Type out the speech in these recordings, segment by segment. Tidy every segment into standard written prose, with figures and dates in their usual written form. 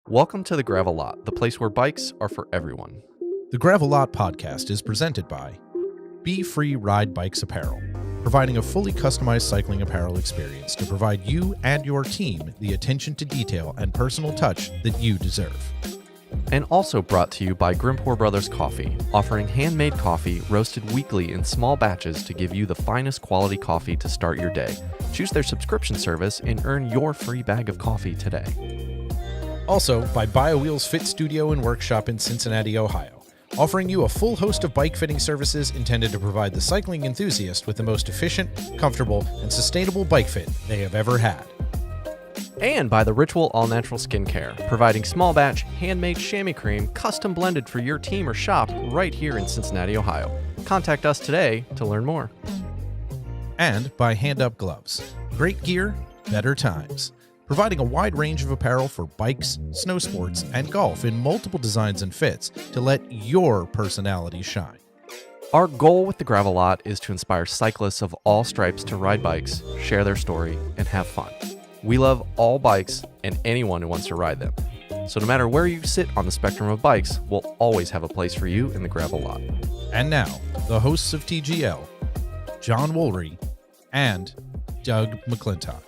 Welcome to the Gravel Lot, the place where bikes are for everyone. The Gravel Lot podcast is presented by Be Free Ride Bikes Apparel, providing a fully customized cycling apparel experience to provide you and your team the attention to detail and personal touch that you deserve. And also brought to you by Grimpour Brothers Coffee, offering handmade coffee roasted weekly in small batches to give you the finest quality coffee to start your day. Choose their subscription service and earn your free bag of coffee today. Also by BioWheels Fit Studio and Workshop in Cincinnati, Ohio, offering you a full host of bike fitting services intended to provide the cycling enthusiast with the most efficient, comfortable, and sustainable bike fit they have ever had. And by the Ritual All Natural Skincare, providing small batch, handmade chamois cream, custom blended for your team or shop right here in Cincinnati, Ohio. Contact us today to learn more. And by Hand Up Gloves. Great gear, better times. Providing a wide range of apparel for bikes, snow sports, and golf in multiple designs and fits to let your personality shine. Our goal with the Gravel Lot is to inspire cyclists of all stripes to ride bikes, share their story, and have fun. We love all bikes and anyone who wants to ride them. So no matter where you sit on the spectrum of bikes, we'll always have a place for you in the Gravel Lot. And now, the hosts of TGL, John Woolry and Doug McClintock.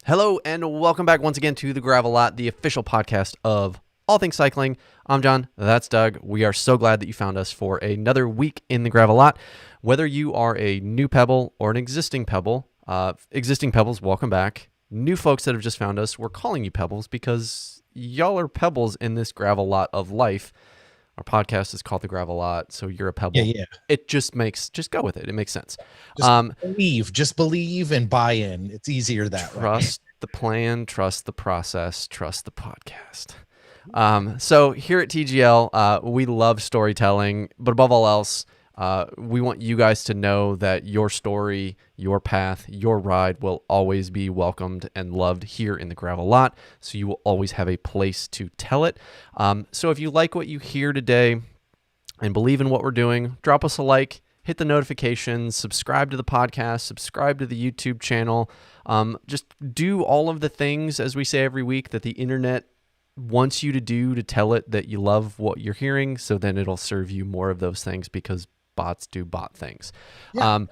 Hello and welcome back once again to the Gravel Lot, the official podcast of all things cycling. I'm John, that's Doug. We are so glad that you found us for another week in the Gravel Lot. Whether you are a new Pebble or an existing Pebble, existing Pebbles, welcome back. New folks that have just found us, we're calling you Pebbles because y'all are Pebbles in this Gravel Lot of life. Our podcast is called The Gravel Lot, so you're a Pebble. Yeah. It just go with it. It makes sense. Just believe and buy in. It's easier that way. Trust the plan, trust the process, trust the podcast. So here at TGL, we love storytelling, but above all else, we want you guys to know that your story, your path, your ride will always be welcomed and loved here in the Gravel Lot. So you will always have a place to tell it. So if you like what you hear today and believe in what we're doing, drop us a like, hit the notifications, subscribe to the podcast, subscribe to the YouTube channel. Just do all of the things, as we say every week, that the internet wants you to do to tell it that you love what you're hearing. So then it'll serve you more of those things because bots do bot things. Yeah,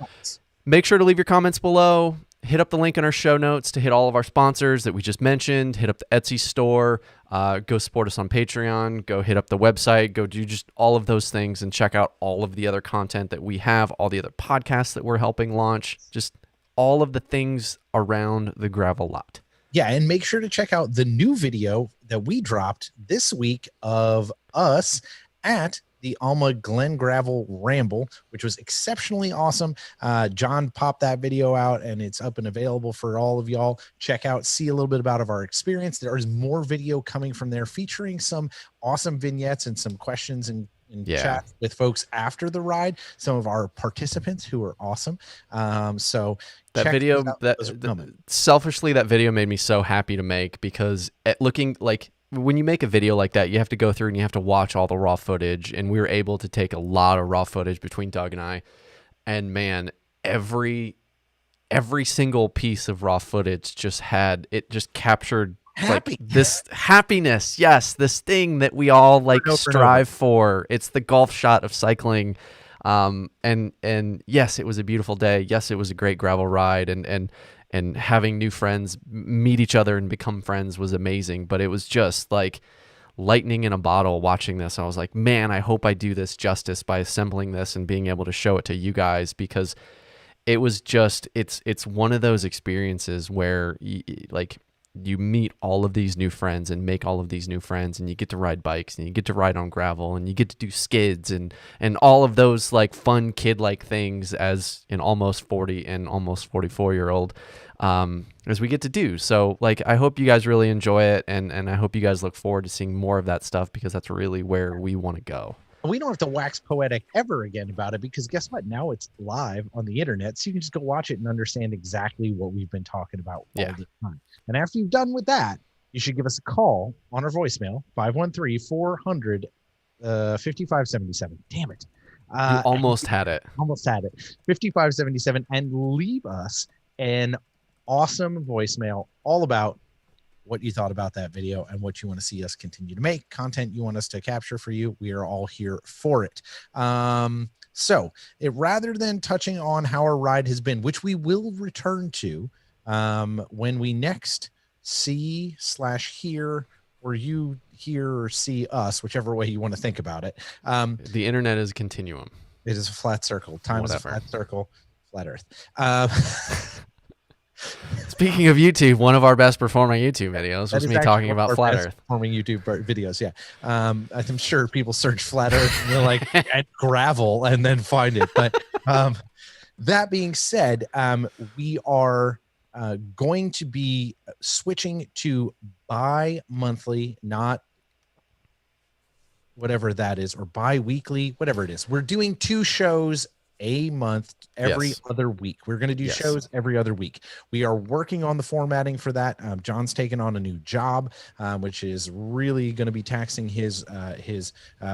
make sure to leave your comments below. Hit up the link in our show notes to hit all of our sponsors that we just mentioned. Hit up the Etsy store. Go support us on Patreon. Go hit up the website. Go do just all of those things and check out all of the other content that we have, all the other podcasts that we're helping launch, just all of the things around the Gravel Lot. Yeah, and make sure to check out the new video that we dropped this week of us at the Alma Glen Gravel Ramble, which was exceptionally awesome. John popped that video out and it's up and available for all of y'all. Check out, see a little bit about our experience. There is more video coming from there featuring some awesome vignettes and some questions and chat with folks after the ride. Some of our participants who are awesome. So that video, selfishly, that video made me so happy to make because when you make a video like that, you have to go through and you have to watch all the raw footage. And we were able to take a lot of raw footage between Doug and I. And man, every single piece of raw footage just captured this happiness. Yes, this thing that we all strive for. It's the golf shot of cycling. And yes, it was a beautiful day. Yes, it was a great gravel ride. And having new friends meet each other and become friends was amazing. But it was just like lightning in a bottle watching this. I was like, man, I hope I do this justice by assembling this and being able to show it to you guys, because it was just, it's one of those experiences where you meet all of these new friends and make all of these new friends, and you get to ride bikes and you get to ride on gravel and you get to do skids and all of those like fun kid-like things as an almost 40 and almost 44-year-old as we get to do. So like, I hope you guys really enjoy it, and I hope you guys look forward to seeing more of that stuff, because that's really where we want to go. We don't have to wax poetic ever again about it, because guess what? Now it's live on the internet, so you can just go watch it and understand exactly what we've been talking about all the time. And after you've done with that, you should give us a call on our voicemail, 513-400-5577. Damn it. You almost had it. Almost had it. 5577, and leave us an awesome voicemail all about what you thought about that video and what you want to see us continue to make, content you want us to capture for you. We are all here for it. So rather than touching on how our ride has been, which we will return to when we next see/hear, or you hear or see us, whichever way you want to think about it. The internet is a continuum. It is a flat circle. Time is a flat circle. Flat Earth. Speaking of YouTube, one of our best performing YouTube videos was me talking about flat Earth. Performing YouTube videos, yeah. I'm sure people search flat Earth and they're like at gravel and then find it. But that being said, we are going to be switching to bi-monthly, not whatever that is, or bi-weekly, whatever it is. We're doing 2 shows a month every other week. We're going to do shows every other week. We are working on the formatting for that. John's taken on a new job, which is really going to be taxing his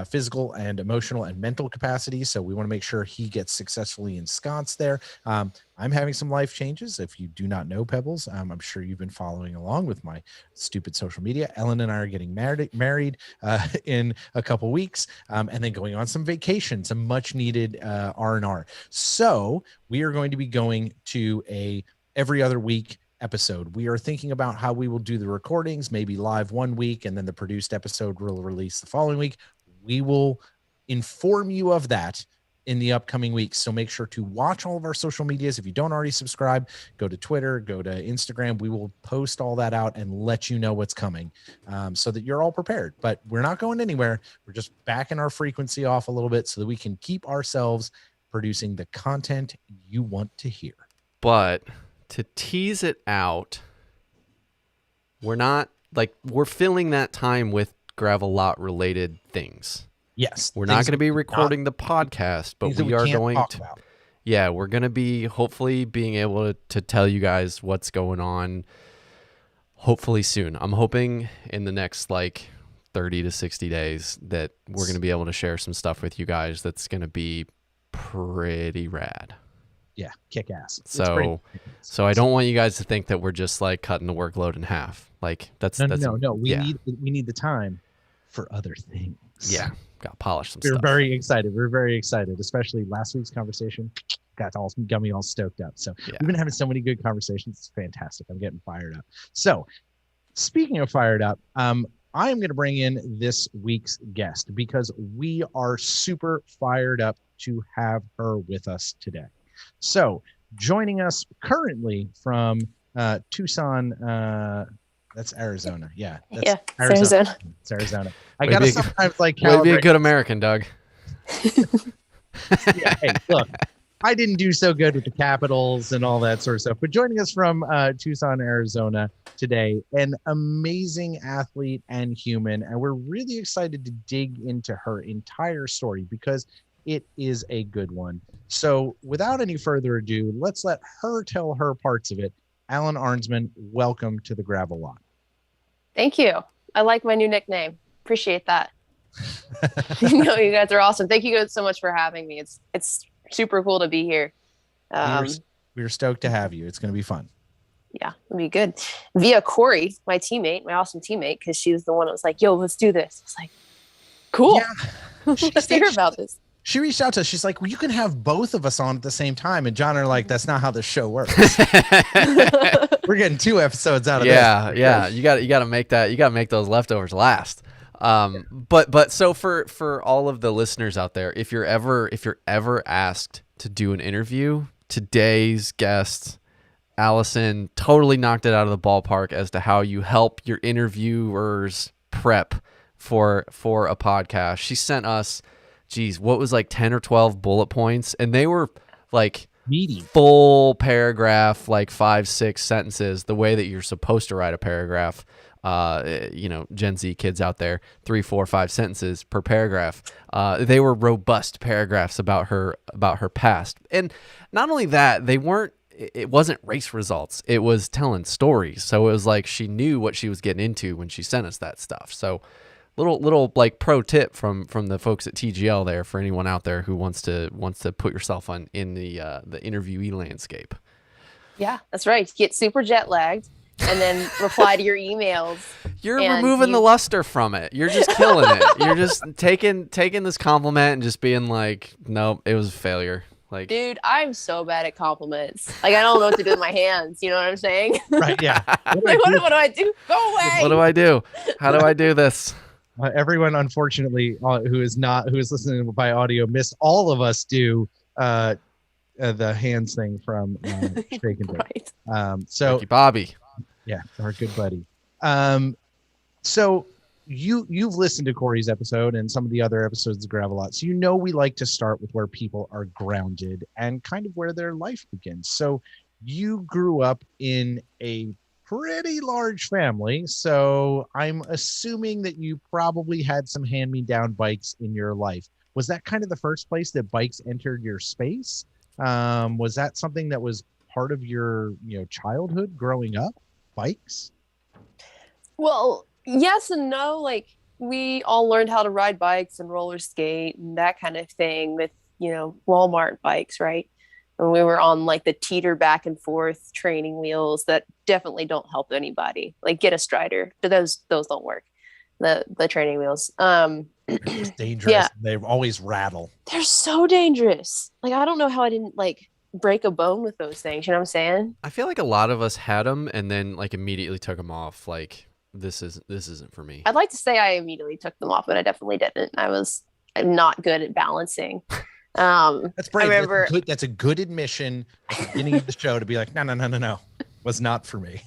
physical and emotional and mental capacity. So we want to make sure he gets successfully ensconced there. I'm having some life changes. If you do not know Pebbles, I'm sure you've been following along with my stupid social media. Ellen and I are getting married in a couple weeks, and then going on some vacation, some much needed R&R. So we are going to be going to a every other week episode. We are thinking about how we will do the recordings, maybe live one week, and then the produced episode will release the following week. We will inform you of that in the upcoming weeks. So make sure to watch all of our social medias. If you don't already subscribe, go to Twitter, go to Instagram. We will post all that out and let you know what's coming, so that you're all prepared. But we're not going anywhere. We're just backing our frequency off a little bit so that we can keep ourselves producing the content you want to hear. But to tease it out, we're filling that time with gravel lot related things. Yes. We're not going to be recording the podcast, but we are going to. Yeah, we're going to be hopefully being able to tell you guys what's going on hopefully soon. I'm hoping in the next 30 to 60 days that we're going to be able to share some stuff with you guys that's going to be pretty rad. Yeah, kick ass. So I don't want you guys to think that we're just cutting the workload in half. No. We need the time for other things. Yeah. Got to polish some stuff. We're very excited, especially last week's conversation got me all stoked up. So we've been having so many good conversations. It's fantastic. I'm getting fired up. So speaking of fired up, I am going to bring in this week's guest because we are super fired up to have her with us today. So joining us currently from Tucson, that's Arizona. Yeah. Arizona. It's Arizona. I got to sometimes way to be a good American, Doug. Yeah, hey, look, I didn't do so good with the capitals and all that sort of stuff. But joining us from Tucson, Arizona today, an amazing athlete and human. And we're really excited to dig into her entire story because it is a good one. So without any further ado, let's let her tell her parts of it. Allison Arensman, welcome to the Gravel Lot. Thank you. I like my new nickname. Appreciate that. You guys are awesome. Thank you guys so much for having me. It's super cool to be here. We're stoked to have you. It's going to be fun. Yeah, it'll be good. Via Corey, my teammate, my awesome teammate, because she was the one that was like, yo, let's do this. It's like, cool. Yeah. Let's hear about this. She reached out to us. She's like, well, you can have both of us on at the same time. And John are like, that's not how the show works. We're getting 2 episodes out of this. Yeah. You got to make that. You got to make those leftovers last. But so for all of the listeners out there, if you're ever asked to do an interview, today's guest Allison totally knocked it out of the ballpark as to how you help your interviewers prep for a podcast. She sent us, geez, what was like 10 or 12 bullet points, and they were like meaty, full paragraph, like 5-6 sentences, the way that you're supposed to write a paragraph. Gen Z kids out there, 3, 4, 5 sentences per paragraph. They were robust paragraphs about her past. And not only that, it wasn't race results. It was telling stories. So it was like she knew what she was getting into when she sent us that stuff. So little like pro tip from the folks at TGL there for anyone out there who wants to put yourself in the interviewee landscape. Yeah, that's right. Get super jet lagged and then reply to your emails. You're removing the luster from it. You're just killing it. You're just taking this compliment and just being like, nope, it was a failure. Like, dude, I'm so bad at compliments. Like, I don't know what to do with my hands. You know what I'm saying? Right? Yeah. What do I do? Go away. What do I do? How do I do this? Everyone, unfortunately, who is listening by audio, missed all of us do the hands thing from Shake and Bake. Right. So Thank you, Bobby. Yeah, our good buddy. So you've listened to Corey's episode and some of the other episodes of Gravelot. So you know we like to start with where people are grounded and kind of where their life begins. So you grew up in a pretty large family. So I'm assuming that you probably had some hand-me-down bikes in your life. Was that kind of the first place that bikes entered your space? Was that something that was part of your childhood growing up? Bikes? Well, yes and no. Like, we all learned how to ride bikes and roller skate and that kind of thing with Walmart bikes, right? And we were on like the teeter back and forth training wheels that definitely don't help anybody. Like, get a Strider, but those don't work. The training wheels. It's dangerous. Yeah. They always rattle. They're so dangerous. Like, I don't know how I didn't like break a bone with those things. You know what I'm saying? I feel like a lot of us had them and then like immediately took them off. Like, this isn't for me. I'd like to say I immediately took them off, but I definitely didn't. I'm not good at balancing. That's brave. I remember that's a good admission at the beginning of the show to be like, no, was not for me.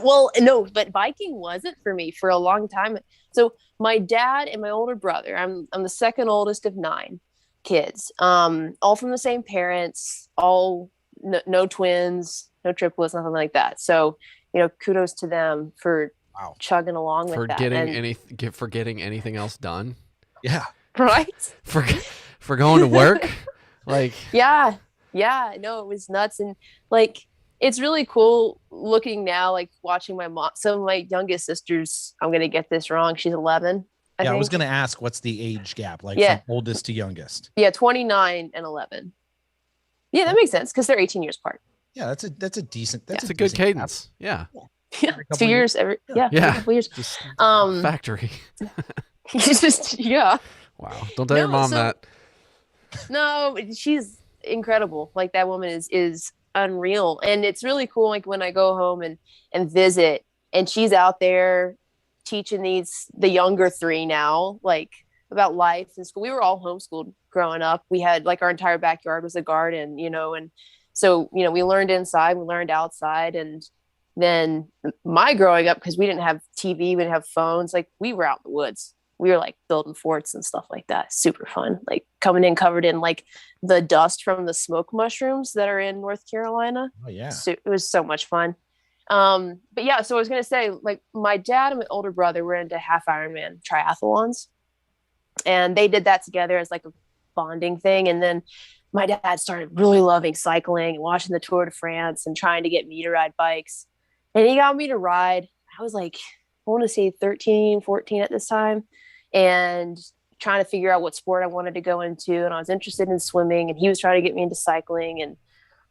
Well, no, but biking wasn't for me for a long time. So my dad and my older brother, I'm the second oldest of 9 kids, all from the same parents, all no twins, no triplets, nothing like that. So, kudos to them for chugging along with that. For getting anything else done. Yeah. Right. For going to work. Like, yeah. No, it was nuts. And like, it's really cool looking now, like watching my mom. So my youngest sister's, I'm going to get this wrong, she's 11. I was going to ask, what's the age gap, like from oldest to youngest? Yeah, 29 and 11. Yeah, that makes sense because they're 18 years apart. Yeah, that's a decent. That's a good cadence. Gap. Yeah, 2 years every. Yeah, a couple years. Just factory. Yeah. Wow! Don't tell your mom that. No, she's incredible. Like, that woman is unreal, and it's really cool. Like, when I go home and visit, and she's out there teaching the younger 3 now, like, about life in school. We were all homeschooled growing up. We had like our entire backyard was a garden, and so we learned inside, we learned outside, and then my growing up, because we didn't have TV, we didn't have phones, like, we were out in the woods. We were like building forts and stuff like that. Super fun. Like, coming in covered in like the dust from the smoke mushrooms that are in North Carolina. Oh yeah. So it was so much fun. But yeah, so I was going to say, like, my dad and my older brother were into half Ironman triathlons, and they did that together as like a bonding thing. And then my dad started really loving cycling and watching the Tour de France and trying to get me to ride bikes. And he got me to ride. I was like, I want to say 13, 14 at this time, and trying to figure out what sport I wanted to go into. And I was interested in swimming, and he was trying to get me into cycling. And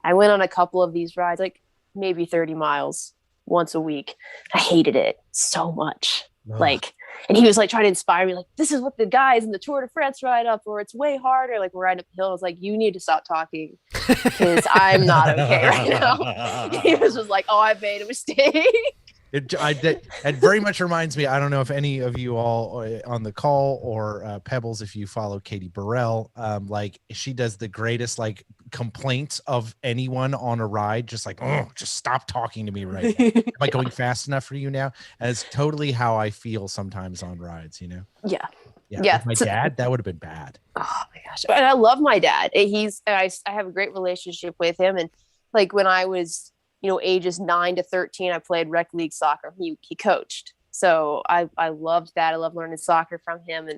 I went on a couple of these rides, like maybe 30 miles once a week. I hated it so much. Ugh. Like, and he was like trying to inspire me, like, this is what the guys in the Tour de France ride up, or it's way harder. Like, we're riding up the hill. I was like, you need to stop talking, because I'm not okay right now. He was just like, oh, I made a mistake. It very much reminds me. I don't know if any of you all on the call or Pebbles, if you follow Katie Burrell, like she does the greatest like complaints of anyone on a ride, just like, oh, just stop talking to me right now. Am I going fast enough for you now? And it's totally how I feel sometimes on rides, you know? Yeah. Yeah. With my dad, that would have been bad. Oh my gosh. And I love my dad. I have a great relationship with him. And like when I was, ages 9 to 13, I played rec league soccer. He coached. So I loved that. I loved learning soccer from him.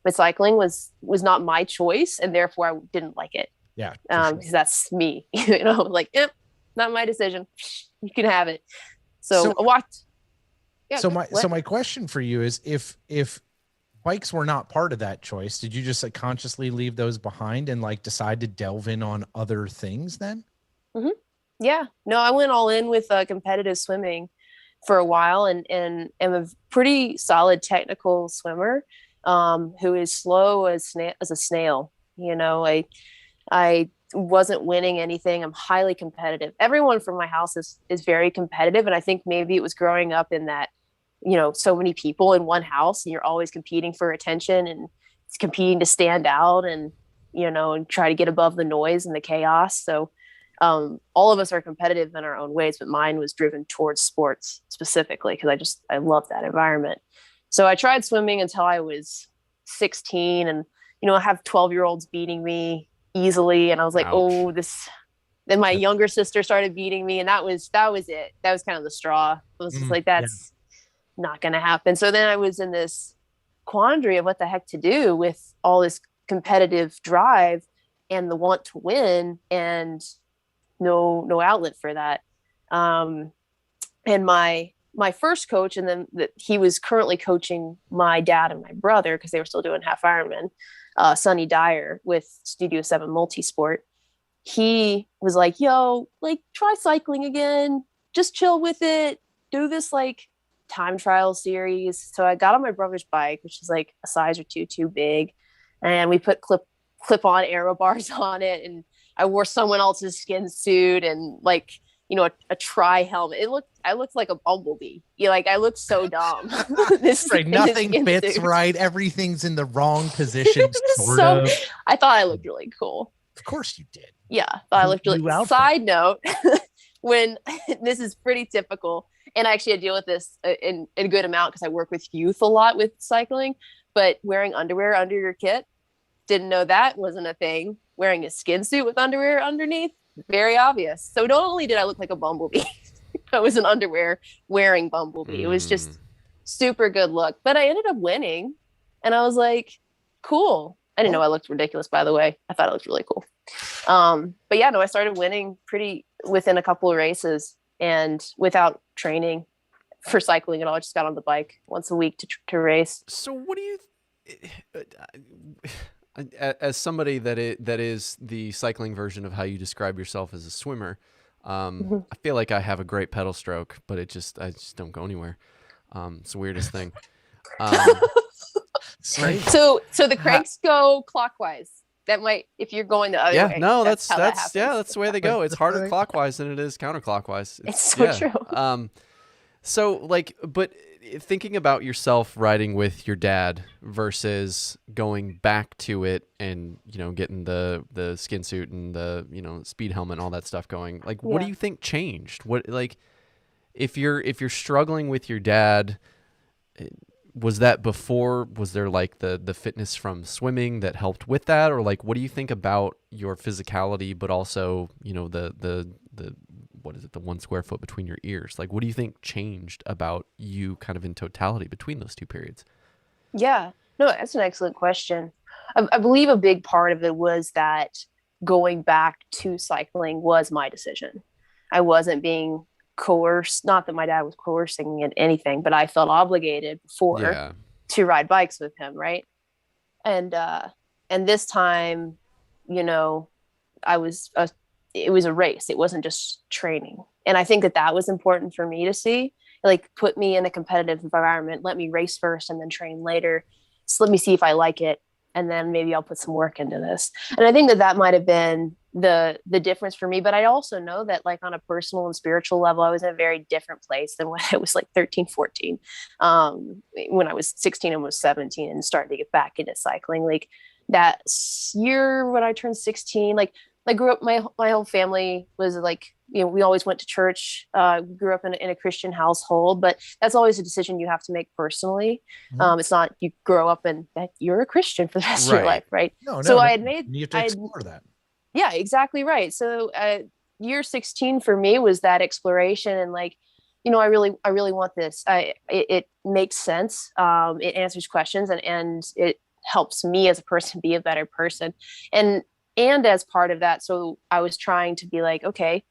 But cycling was not my choice. And therefore I didn't like it. Yeah. Because that's me, like, not my decision. You can have it. So I walked. Yeah, so my question for you is if bikes were not part of that choice, did you just like consciously leave those behind and like decide to delve in on other things then? Mm-hmm. Yeah, no, I went all in with competitive swimming for a while and am a pretty solid technical swimmer who is slow as a snail. I wasn't winning anything. I'm highly competitive. Everyone from my house is very competitive. And I think maybe it was growing up in that, so many people in one house and you're always competing for attention and competing to stand out and, and try to get above the noise and the chaos. So all of us are competitive in our own ways, but mine was driven towards sports specifically because I love that environment. So I tried swimming until I was 16 and, I have 12-year-olds beating me easily. And I was like, Ouch. Then my younger sister started beating me and that was it. That was kind of the straw. It was just like, that's not going to happen. So then I was in this quandary of what the heck to do with all this competitive drive and the want to win and no outlet for that. And my first coach, and then he was currently coaching my dad and my brother because they were still doing half Ironman, Sonny Dyer with Studio 7 Multisport. He was like, yo, like try cycling again, just chill with it. Do this like time trial series. So I got on my brother's bike, which is like a size or two too big. And we put clip-on aero bars on it. And I wore someone else's skin suit and like, a tri helmet. I looked like a bumblebee. I looked so dumb. Nothing fits right. Everything's in the wrong position. I thought I looked really cool. Of course you did. Yeah. I looked really cool. Side note, when this is pretty typical, and actually I deal with this in a good amount because I work with youth a lot with cycling, but wearing underwear under your kit, didn't know that wasn't a thing. Wearing a skin suit with underwear underneath, very obvious. So not only did I look like a bumblebee, I was an underwear wearing bumblebee. It was just super good look, but I ended up winning and I was like, cool. I didn't know I looked ridiculous, by the way. I thought it looked really cool. But yeah, no, I started winning pretty within a couple of races and without training for cycling at all. I just got on the bike once a week to race. So what do you, as somebody that is the cycling version of how you describe yourself as a swimmer, I feel like I have a great pedal stroke, but I just don't go anywhere. It's the weirdest thing. So the cranks go clockwise. That might, if you're going the other way. No, that's the way they go. It's harder clockwise than it is counterclockwise. It's so true. So like, but thinking about yourself riding with your dad versus going back to it and, getting the skin suit and the, speed helmet and all that stuff going, like, what do you think changed? What, like, if you're struggling with your dad, was that before, was there like the fitness from swimming that helped with that? Or like, what do you think about your physicality, but also, the what is it? The 1 square foot between your ears. Like, what do you think changed about you kind of in totality between those two periods? Yeah, no, that's an excellent question. I believe a big part of it was that going back to cycling was my decision. I wasn't being coerced, not that my dad was coercing in anything, but I felt obligated before to ride bikes with him. Right. And this time, it was a race. It wasn't just training. And I think that was important for me to see, like, put me in a competitive environment, let me race first and then train later. So let me see if I like it. And then maybe I'll put some work into this. And I think that might've been the difference for me. But I also know that like on a personal and spiritual level, I was in a very different place than when I was like 13, 14. When I was 16 and was 17 and started to get back into cycling. Like that year when I turned 16, like I grew up, my whole family was like, you know, we always went to church, grew up in a Christian household, but that's always a decision you have to make personally. It's not, you grow up and that you're a Christian for the rest of your life. Right. So I had made, you have to explore that. Yeah, exactly right. So year 16 for me was that exploration and like, you know, I really want this. It makes sense. It answers questions and it helps me as a person be a better person. And as part of that, so I was trying to be like, okay,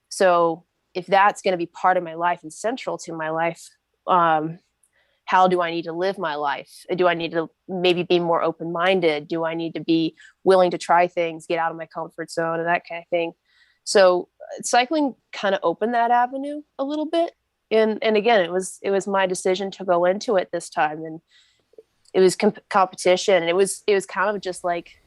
so if that's going to be part of my life and central to my life, how do I need to live my life? Do I need to maybe be more open-minded? Do I need to be willing to try things, get out of my comfort zone and that kind of thing? So cycling kind of opened that avenue a little bit. And again, it was my decision to go into it this time. And it was competition. And it was kind of just like,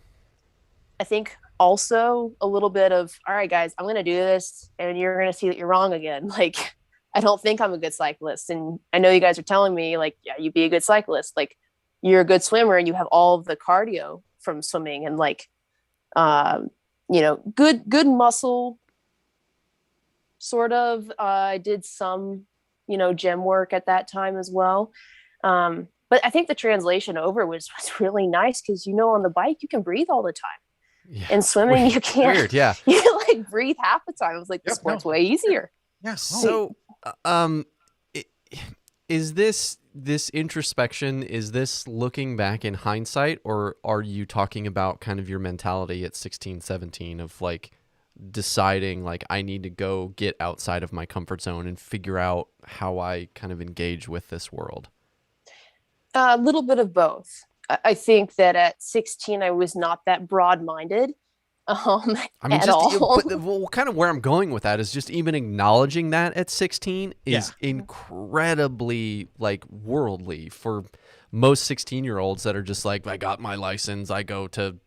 I think also a little bit of, all right, guys, I'm going to do this and you're going to see that you're wrong again. Like, I don't think I'm a good cyclist. And I know you guys are telling me like, yeah, you'd be a good cyclist. Like you're a good swimmer and you have all of the cardio from swimming and like, you know, good muscle sort of. I did some, you know, gym work at that time as well. But I think the translation over was really nice because, you know, on the bike, you can breathe all the time. Yeah. And swimming, you can't. Weird, yeah. You can like breathe half the time. I was like, the sport's way easier. Yeah. So, is this introspection, is this looking back in hindsight, or are you talking about kind of your mentality at 16, 17 of like deciding like I need to go get outside of my comfort zone and figure out how I kind of engage with this world? A little bit of both. I think that at 16, I was not that broad-minded I mean, at just, all. But well, kind of where I'm going with that is just even acknowledging that at 16 is incredibly like worldly for most 16-year-olds that are just like, I got my license, I go to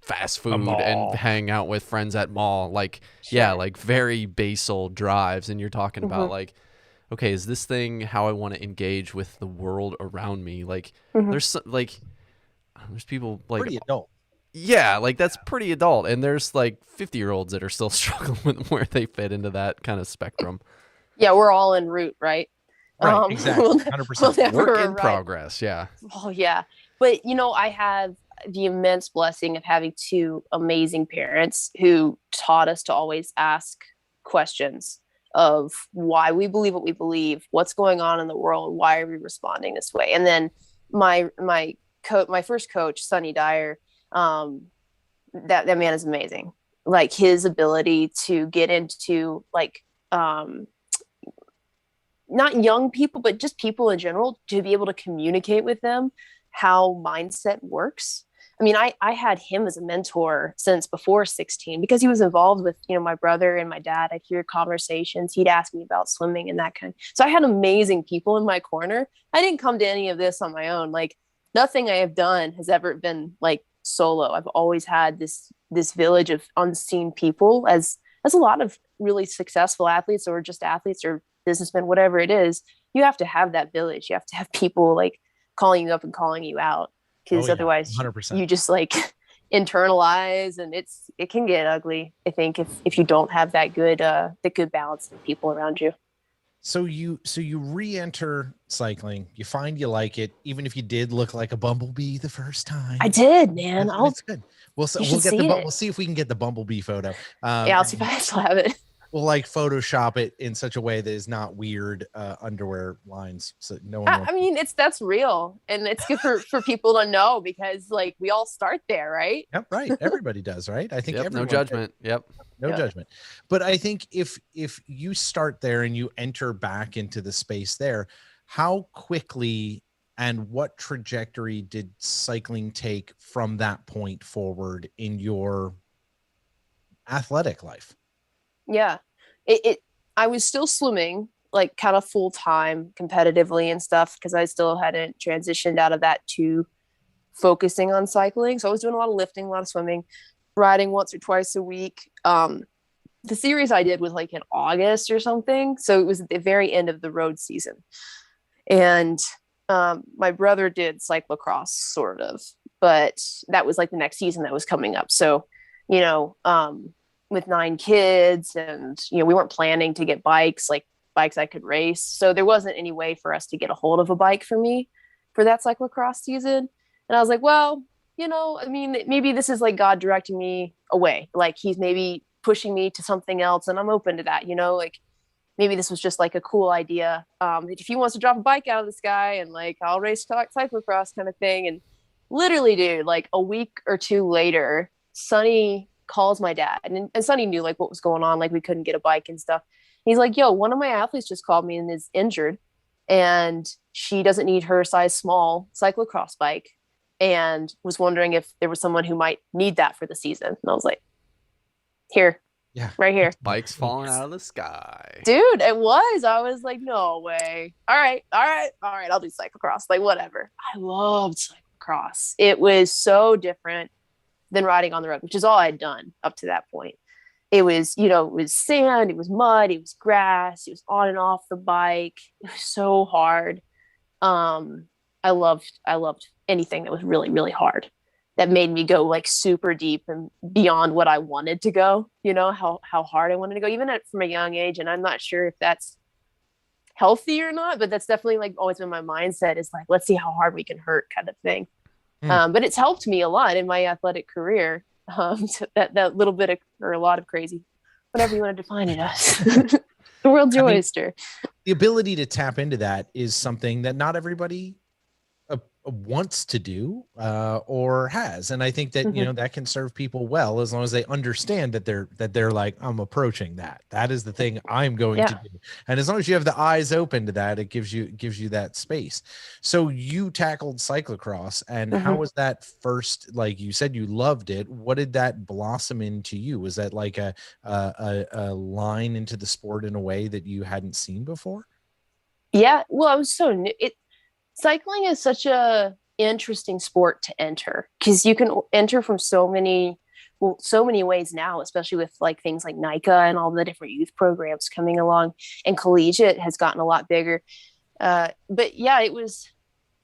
fast food and hang out with friends at mall. Like, yeah, like very basal drives. And you're talking about like, okay, is this thing how I want to engage with the world around me? Like, there's people like pretty adult. Yeah, like that's pretty adult. And there's like 50-year-olds that are still struggling with where they fit into that kind of spectrum. Yeah, we're all en route, right? Right, exactly. 100%. Work in progress, yeah. Oh, yeah. But, you know, I have the immense blessing of having two amazing parents who taught us to always ask questions of why we believe what we believe, what's going on in the world, why are we responding this way? And then my first coach, Sonny Dyer, that man is amazing. Like his ability to get into like not young people, but just people in general, to be able to communicate with them how mindset works. I mean, I had him as a mentor since before 16 because he was involved with, you know, my brother and my dad. I'd hear conversations. He'd ask me about swimming and that kind. So I had amazing people in my corner. I didn't come to any of this on my own. Like nothing I have done has ever been like solo. I've always had this village of unseen people, as a lot of really successful athletes or just athletes or businessmen, whatever it is. You have to have that village. You have to have people like calling you up and calling you out. Because otherwise 100%. You just like internalize and it can get ugly, I think, if you don't have that good balance of people around you. So you re-enter cycling, you find you like it, even if you did look like a bumblebee the first time. I did, man. That's good. We'll see if we can get the bumblebee photo. Yeah, I'll see if I still have it. We'll like Photoshop it in such a way that is not weird underwear lines. So no one. I mean, that's real, and it's good for people to know because like we all start there, right? Yep, right. Everybody does, right? I think no judgment. No judgment. But I think if you start there and you enter back into the space there, how quickly and what trajectory did cycling take from that point forward in your athletic life? Yeah, I was still swimming like kind of full time competitively and stuff because I still hadn't transitioned out of that to focusing on cycling. So I was doing a lot of lifting, a lot of swimming. riding once or twice a week. The series I did was like in August or something. So it was at the very end of the road season. And my brother did cyclocross sort of, but that was like the next season that was coming up. So, you know, with 9 kids and, you know, we weren't planning to get bikes I could race. So there wasn't any way for us to get a hold of a bike for me for that cyclocross season. And I was like, well, you know, I mean, maybe this is like God directing me away. Like he's maybe pushing me to something else. And I'm open to that, you know, like maybe this was just like a cool idea. If he wants to drop a bike out of the sky and like, I'll race cyclocross kind of thing. And literally, dude, like a week or 2 later, Sonny calls my dad and Sonny knew like what was going on. Like we couldn't get a bike and stuff. He's like, yo, one of my athletes just called me and is injured and she doesn't need her size small cyclocross bike and was wondering if there was someone who might need that for the season. And I was like, here, yeah, right here. Bikes falling out of the sky. Dude, it was. I was like, no way. All right. I'll do cyclocross. Like, whatever. I loved cyclocross. It was so different than riding on the road, which is all I'd done up to that point. It was, you know, it was sand, it was mud, it was grass, it was on and off the bike. It was so hard. I loved anything that was really, really hard. That made me go like super deep and beyond what I wanted to go, you know, how hard I wanted to go, even from a young age. And I'm not sure if that's healthy or not, but that's definitely like always been my mindset is like, let's see how hard we can hurt kind of thing. But it's helped me a lot in my athletic career. So that little bit of, or a lot of crazy, whatever you want to define it as. The world's your oyster. The ability to tap into that is something that not everybody wants to do or has, and I think that you know that can serve people well as long as they understand that they're like, I'm approaching that is the thing I'm going to do, and as long as you have the eyes open to that, it gives you that space. So you tackled cyclocross, and how was that first? Like you said, you loved it. What did that blossom into you? Was that like a line into the sport in a way that you hadn't seen before? Yeah, well, I was so new. Cycling is such a interesting sport to enter because you can enter from so many ways now, especially with like things like NICA and all the different youth programs coming along, and collegiate has gotten a lot bigger. But yeah, it was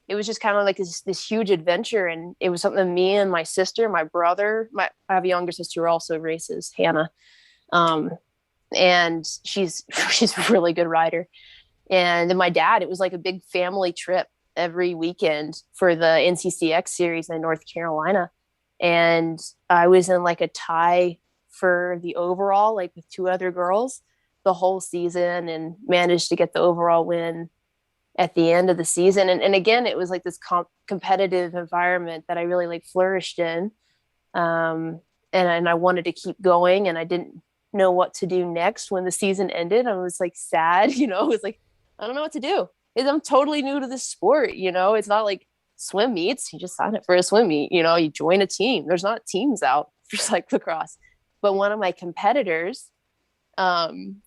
just kind of like this huge adventure, and it was something me and my sister, my brother, I have a younger sister who also races, Hannah, and she's a really good rider. And then my dad, it was like a big family trip every weekend for the NCCX series in North Carolina. And I was in like a tie for the overall, like with 2 other girls the whole season, and managed to get the overall win at the end of the season. And again, it was like this competitive environment that I really like flourished in. And I wanted to keep going, and I didn't know what to do next when the season ended. I was like sad, you know, it was like, I don't know what to do. I'm totally new to this sport. You know, it's not like swim meets. You just sign up for a swim meet, you know, you join a team. There's not teams out for cyclocross. But one of my competitors, she and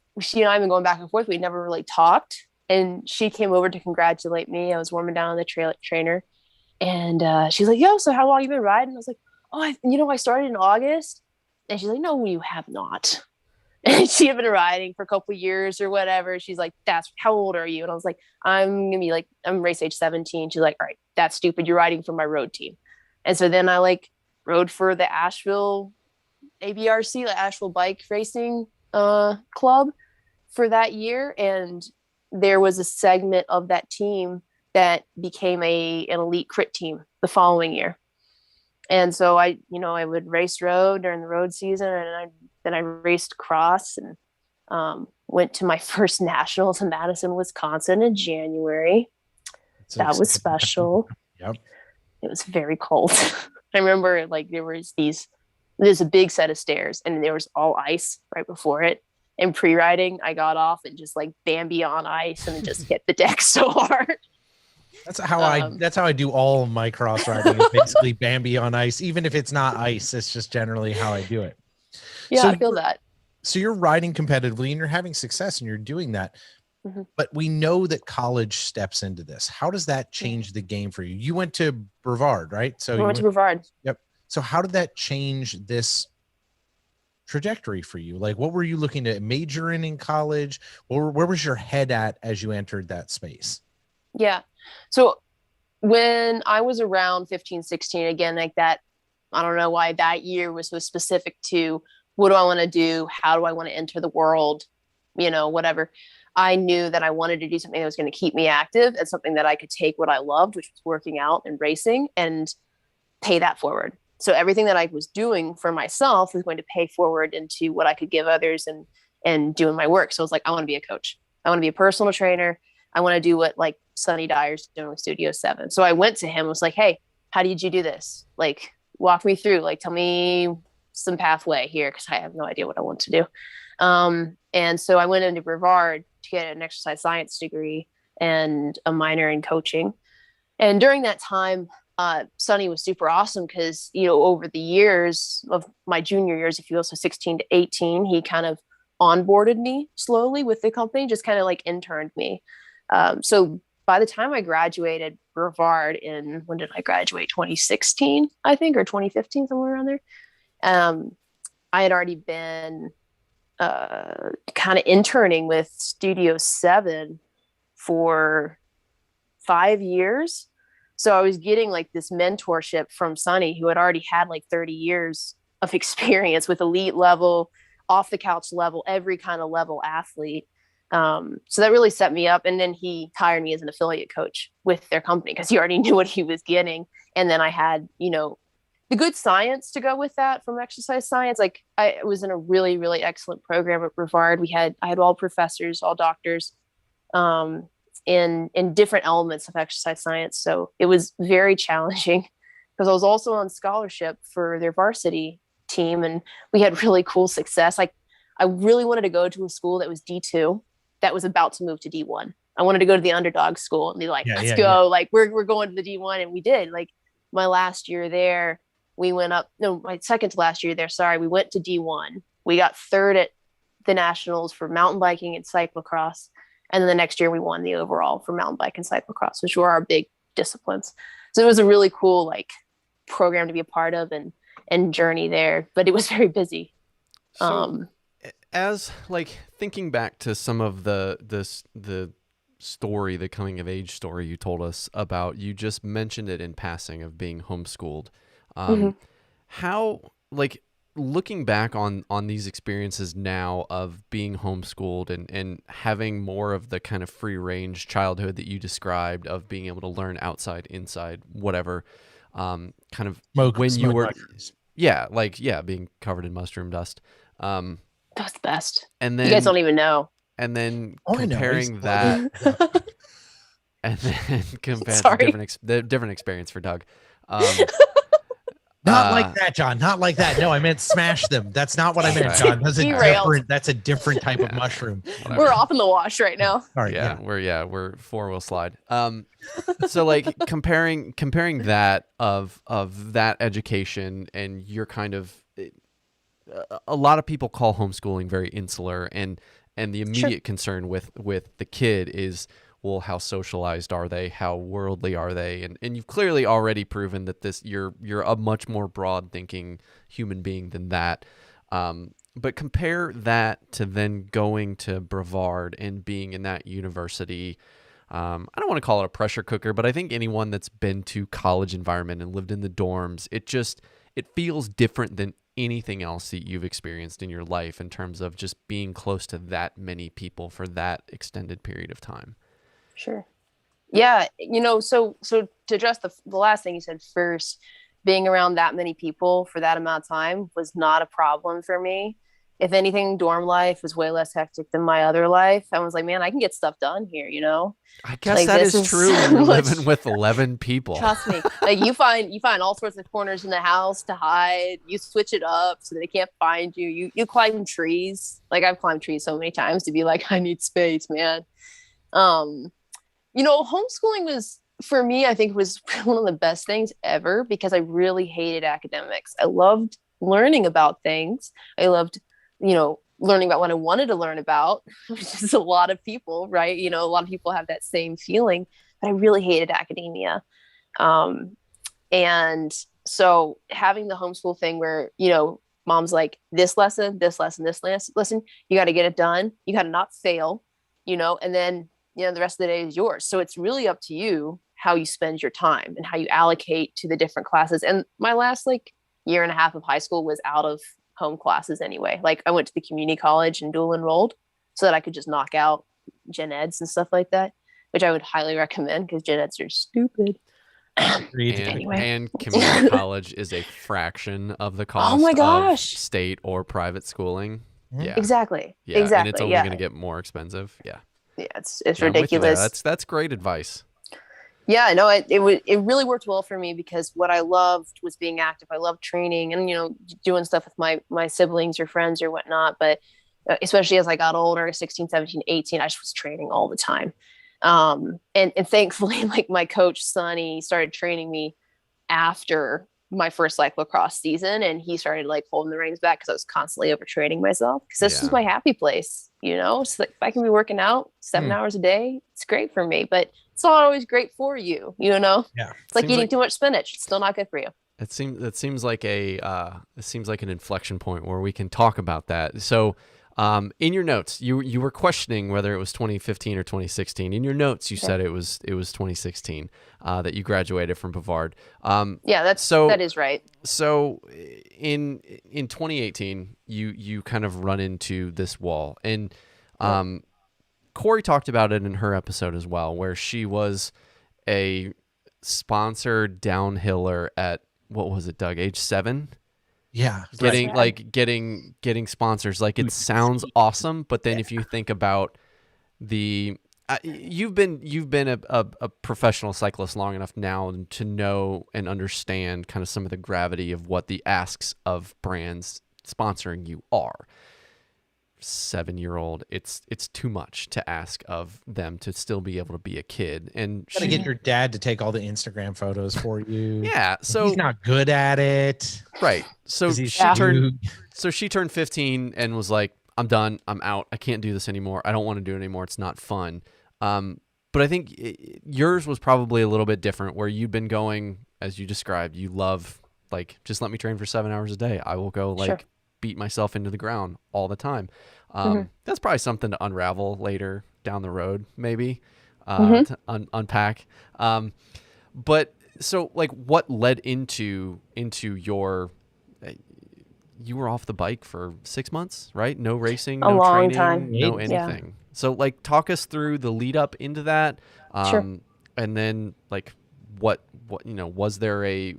I have been going back and forth. We never really talked. And she came over to congratulate me. I was warming down on the trainer. And she's like, yo, so how long have you been riding? I was like, oh, I started in August. And she's like, no, you have not. And she had been riding for a couple of years or whatever. She's like, how old are you? And I was like, I'm race age 17. She's like, all right, that's stupid. You're riding for my road team. And so then I like rode for the Asheville ABRC, the Asheville Bike Racing Club for that year. And there was a segment of that team that became an elite crit team the following year. And so I would race road during the road season, and then I raced cross, and went to my first nationals in Madison, Wisconsin in January. That was special. Yep. It was very cold. I remember like there's a big set of stairs, and there was all ice right before it. And pre-riding, I got off and just like Bambi on ice and just hit the deck so hard. That's how I do all of my cross riding, is basically Bambi on ice. Even if it's not ice, it's just generally how I do it. Yeah, so I feel that. So you're riding competitively and you're having success and you're doing that. But we know that college steps into this. How does that change the game for you? You went to Brevard, right? So I went to Brevard. Yep. So how did that change this trajectory for you? Like, what were you looking to major in college? Or where was your head at as you entered that space? Yeah. So when I was around 15, 16, again, like that, I don't know why that year was so specific to what do I want to do? How do I want to enter the world? Whatever. I knew that I wanted to do something that was going to keep me active and something that I could take what I loved, which was working out and racing, and pay that forward. So everything that I was doing for myself was going to pay forward into what I could give others and doing my work. So I was like, I want to be a coach. I want to be a personal trainer. I want to do what like Sonny Dyer's doing with Studio 7. So I went to him and was like, hey, how did you do this? Like, walk me through, like, tell me some pathway here, because I have no idea what I want to do. And so I went into Brevard to get an exercise science degree and a minor in coaching. And during that time, Sonny was super awesome because, over the years of my junior years, if you will, so 16 to 18, he kind of onboarded me slowly with the company, just kind of like interned me. So by the time I graduated Brevard when did I graduate? 2016, I think, or 2015, somewhere around there. I had already been kind of interning with Studio 7 for 5 years. So I was getting like this mentorship from Sonny, who had already had like 30 years of experience with elite level, off the couch level, every kind of level athlete. So that really set me up. And then he hired me as an affiliate coach with their company because he already knew what he was getting. And then I had, the good science to go with that from exercise science. Like I was in a really, really excellent program at Brevard. I had all professors, all doctors, in different elements of exercise science. So it was very challenging because I was also on scholarship for their varsity team and we had really cool success. Like I really wanted to go to a school that was D2 that was about to move to D1. I wanted to go to the underdog school and be like, let's go. Yeah. Like we're going to the D1. And we did. Like my last year there, my second to last year there, sorry, we went to D1. We got third at the nationals for mountain biking and cyclocross. And then the next year we won the overall for mountain bike and cyclocross, which were our big disciplines. So it was a really cool like program to be a part of and journey there, but it was very busy. So as like thinking back to some of the story, the coming of age story you told us about, you just mentioned it in passing of being homeschooled. How, like, looking back on these experiences now of being homeschooled and having more of the kind of free range childhood that you described of being able to learn outside, inside, whatever, kind of when you were, being covered in mushroom dust. That's the best. And then you guys don't even know. And then comparing that, and then comparing the different experience for Doug. Not like that, John. Not like that. No, I meant smash them. That's not what I meant, John. That's a different type of mushroom. Whatever. We're off in the wash right now. All right, we're four-wheel slide. So like comparing that of that education and your kind of, a lot of people call homeschooling very insular, and the immediate concern with the kid is, well, how socialized are they? How worldly are they? And you've clearly already proven that you're a much more broad thinking human being than that. But compare that to then going to Brevard and being in that university. I don't want to call it a pressure cooker, but I think anyone that's been to college environment and lived in the dorms, it feels different than anything else that you've experienced in your life in terms of just being close to that many people for that extended period of time. Sure. Yeah. So to address the last thing you said first, being around that many people for that amount of time was not a problem for me. If anything, dorm life was way less hectic than my other life. I was like, man, I can get stuff done here, I guess like, that is true when you're living with 11 people. Trust me. Like you find all sorts of corners in the house to hide. You switch it up so they can't find you. You climb trees. Like I've climbed trees so many times to be like, I need space, man. Homeschooling was, for me, I think was one of the best things ever because I really hated academics. I loved learning about things. I loved, learning about what I wanted to learn about, which is a lot of people, right? A lot of people have that same feeling, but I really hated academia. And So having the homeschool thing where, mom's like, this lesson, this lesson, this lesson, you got to get it done. You got to not fail, and then, the rest of the day is yours. So it's really up to you how you spend your time and how you allocate to the different classes. And my last year and a half of high school was out of home classes anyway. Like I went to the community college and dual enrolled so that I could just knock out gen eds and stuff like that, which I would highly recommend because gen eds are stupid. And community college is a fraction of the cost oh my of gosh. state or private schooling. Yeah. Exactly. Yeah. Exactly. And it's only going to get more expensive. Yeah. Yeah. It's ridiculous. That's great advice. Yeah, no, it really worked well for me because what I loved was being active. I loved training and, doing stuff with my siblings or friends or whatnot. But especially as I got older, 16, 17, 18, I just was training all the time. And thankfully, my coach, Sonny, started training me after my first cyclocross season. And he started holding the reins back because I was constantly overtraining myself because this was my happy place, It's like if I can be working out 7 hours a day, it's great for me. But it's not always great for you, Yeah. It's like eating too much spinach. It's still not good for you. It seems like an inflection point where we can talk about that. So, in your notes, you were questioning whether it was 2015 or 2016. In your notes, you said it was 2016 that you graduated from Bavard. Yeah, that is right. So, in 2018, you kind of run into this wall, and Corey talked about it in her episode as well, where she was a sponsored downhiller at, what was it, Doug? Age 7? Yeah. Getting sponsors. It sounds awesome, but then if you think about you've been a professional cyclist long enough now to know and understand kind of some of the gravity of what the asks of brands sponsoring you are. 7-year-old, it's too much to ask of them to still be able to be a kid, and you gotta get your dad to take all the Instagram photos for you. Yeah, so he's not good at it, right? So she turned 15 and was like, "I'm done. I'm out. I can't do this anymore. I don't want to do it anymore. It's not fun." But I think yours was probably a little bit different, where you've been going, as you described, you love just let me train for 7 hours a day. I will go beat myself into the ground all the time. That's probably something to unravel later down the road, maybe to unpack. But so what led into your, you were off the bike for 6 months, right? No racing, no training, time. No anything. Yeah. So talk us through the lead up into that. And then what, was there a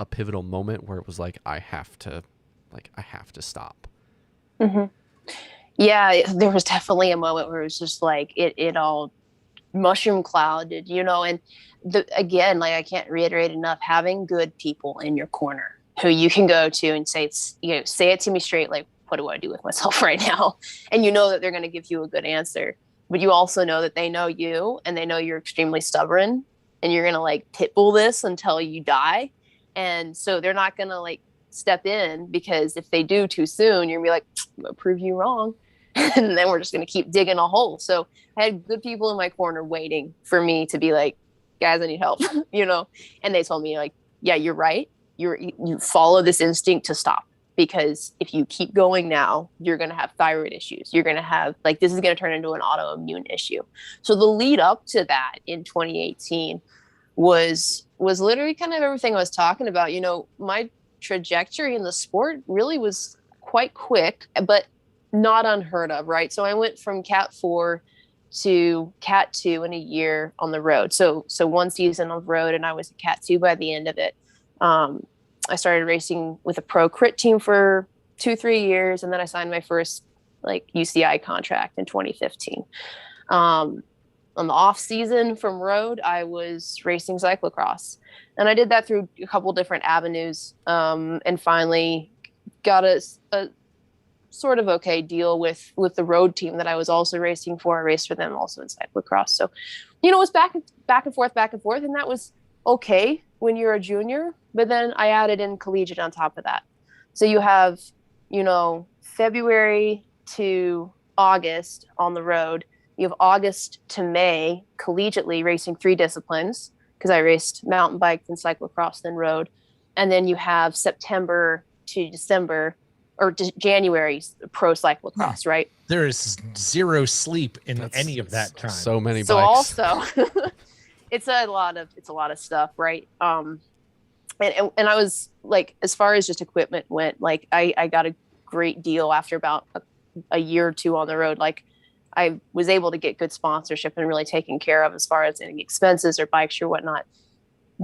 pivotal moment where it was I have to stop? Yeah, there was definitely a moment where it was just it all mushroom clouded, and again, I can't reiterate enough, having good people in your corner who you can go to and say it to me straight, what do I do with myself right now? And that they're going to give you a good answer, but you also know that they know you and they know you're extremely stubborn and you're going to pit bull this until you die. And so they're not going to step in, because if they do too soon, you're gonna be like, I'm gonna prove you wrong. And then we're just gonna keep digging a hole. So I had good people in my corner waiting for me to be like, guys, I need help, and they told me yeah, you're right. You follow this instinct to stop, because if you keep going now, you're going to have thyroid issues. You're going to have this is going to turn into an autoimmune issue. So the lead up to that in 2018 was literally kind of everything I was talking about. My trajectory in the sport really was quite quick, but not unheard of, right? So I went from Cat 4 to Cat 2 in a year on the road. So one season on the road, and I was a Cat 2 by the end of it. I started racing with a pro crit team for 2-3 years, and then I signed my first UCI contract in 2015. On the off season from road, I was racing cyclocross, and I did that through a couple different avenues, and finally got a sort of okay deal with the road team that I was also racing for. I raced for them also in cyclocross. So, it was back and forth, and that was okay when you're a junior, but then I added in collegiate on top of that. So you have, February to August on the road. You have August to May collegiately racing 3 disciplines, because I raced mountain bike, then cyclocross, then road. And then you have September to December or January pro cyclocross, right? There is zero sleep in any of that time. So many So bikes. also it's a lot of stuff, right? And I was like, as far as just equipment went, like I got a great deal after about a year or two on the road. Like I was able to get good sponsorship and really taken care of as far as any expenses or bikes or whatnot.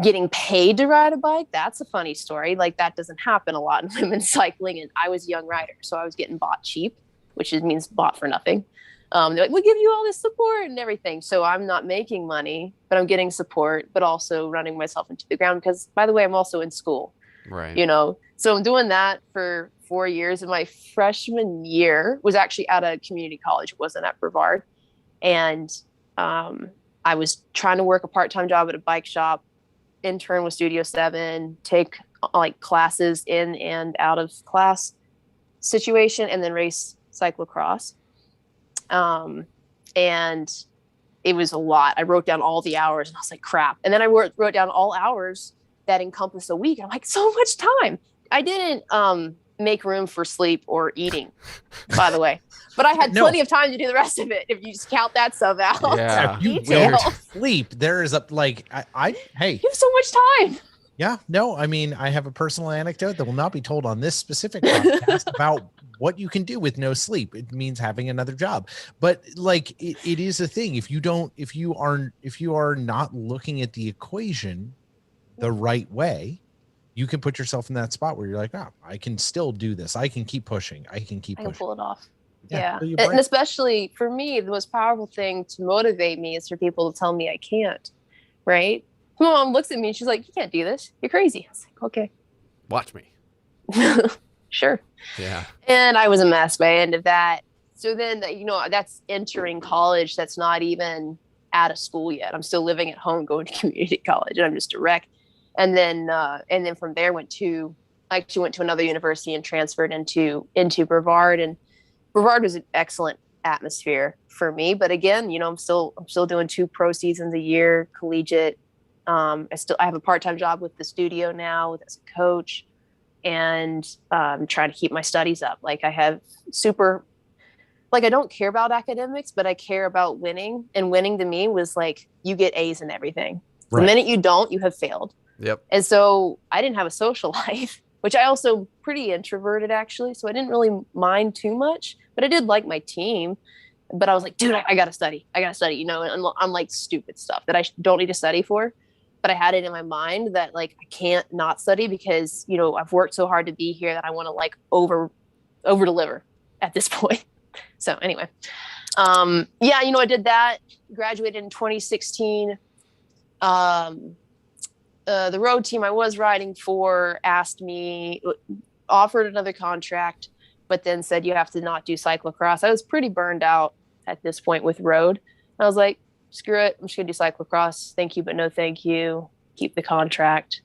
Getting paid to ride a bike, that's a funny story. Like that doesn't happen a lot in women's cycling. And I was a young rider, so I was getting bought cheap, which means bought for nothing. They're like, we'll give you all this support and everything. So I'm not making money, but I'm getting support, but also running myself into the ground because, by the way, I'm also in school. Right. You know, so I'm doing that for 4 years. And my freshman year was actually at a community college. It wasn't at Brevard. And I was trying to work a part-time job at a bike shop, intern with Studio 7, take like classes in and out of class situation, and then race cyclocross. And it was a lot. I wrote down all the hours and I was like, crap. And then I wrote down all hours that encompass a week. I'm like, so much time. I didn't make room for sleep or eating, by the way, but I had plenty of time to do the rest of it. If you just count that stuff out. Yeah. If you don't sleep, there is hey, you have so much time. Yeah, no, I mean, I have a personal anecdote that will not be told on this specific podcast about what you can do with no sleep. It means having another job, but like it is a thing. If you are not looking at the equation the right way, you can put yourself in that spot where you're like, oh, I can still do this. I can keep pushing. I can pull it off. Yeah. And especially for me, the most powerful thing to motivate me is for people to tell me I can't. Right. My mom looks at me and she's like, you can't do this. You're crazy. I was like, okay. Watch me. Sure. Yeah. And I was a mess by the end of that. So then, that's entering college. That's not even out of school yet. I'm still living at home, going to community college, and I'm just a wreck. And then from there I actually went to another university and transferred into Brevard. And Brevard was an excellent atmosphere for me. But again, I'm still doing 2 pro seasons a year, collegiate. I have a part-time job with the studio now as a coach, and trying to keep my studies up. Like I don't care about academics, but I care about winning. And winning to me was like, you get A's in everything. Right. The minute you don't, you have failed. Yep. And so I didn't have a social life, which I also pretty introverted actually. So I didn't really mind too much, but I did like my team. But I was like, dude, I got to study, and I'm like stupid stuff that I don't need to study for. But I had it in my mind that like, I can't not study because, I've worked so hard to be here that I want to like over deliver at this point. So anyway, I did that, graduated in 2016. The road team I was riding for offered another contract, but then said you have to not do cyclocross. I was pretty burned out at this point with road. I was like, screw it. I'm just going to do cyclocross. Thank you, but no thank you. Keep the contract.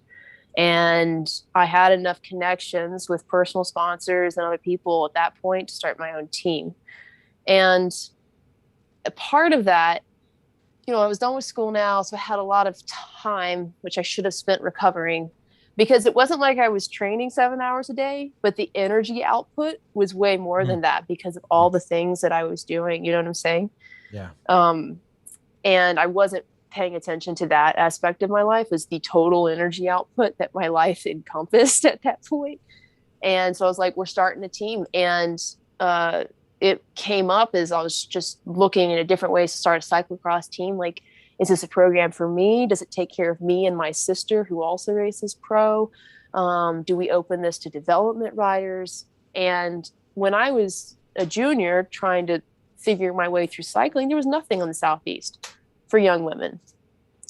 And I had enough connections with personal sponsors and other people at that point to start my own team. And a part of that, I was done with school now, so I had a lot of time, which I should have spent recovering, because it wasn't like I was training 7 hours a day, but the energy output was way more than that because of all the things that I was doing. You know what I'm saying? Yeah. And I wasn't paying attention to that aspect of my life, as the total energy output that my life encompassed at that point. And so I was like, we're starting a team. And it came up as I was just looking into different ways to start a cyclocross team. Like, is this a program for me? Does it take care of me and my sister who also races pro? Do we open this to development riders? And when I was a junior trying to figure my way through cycling, there was nothing on the Southeast for young women.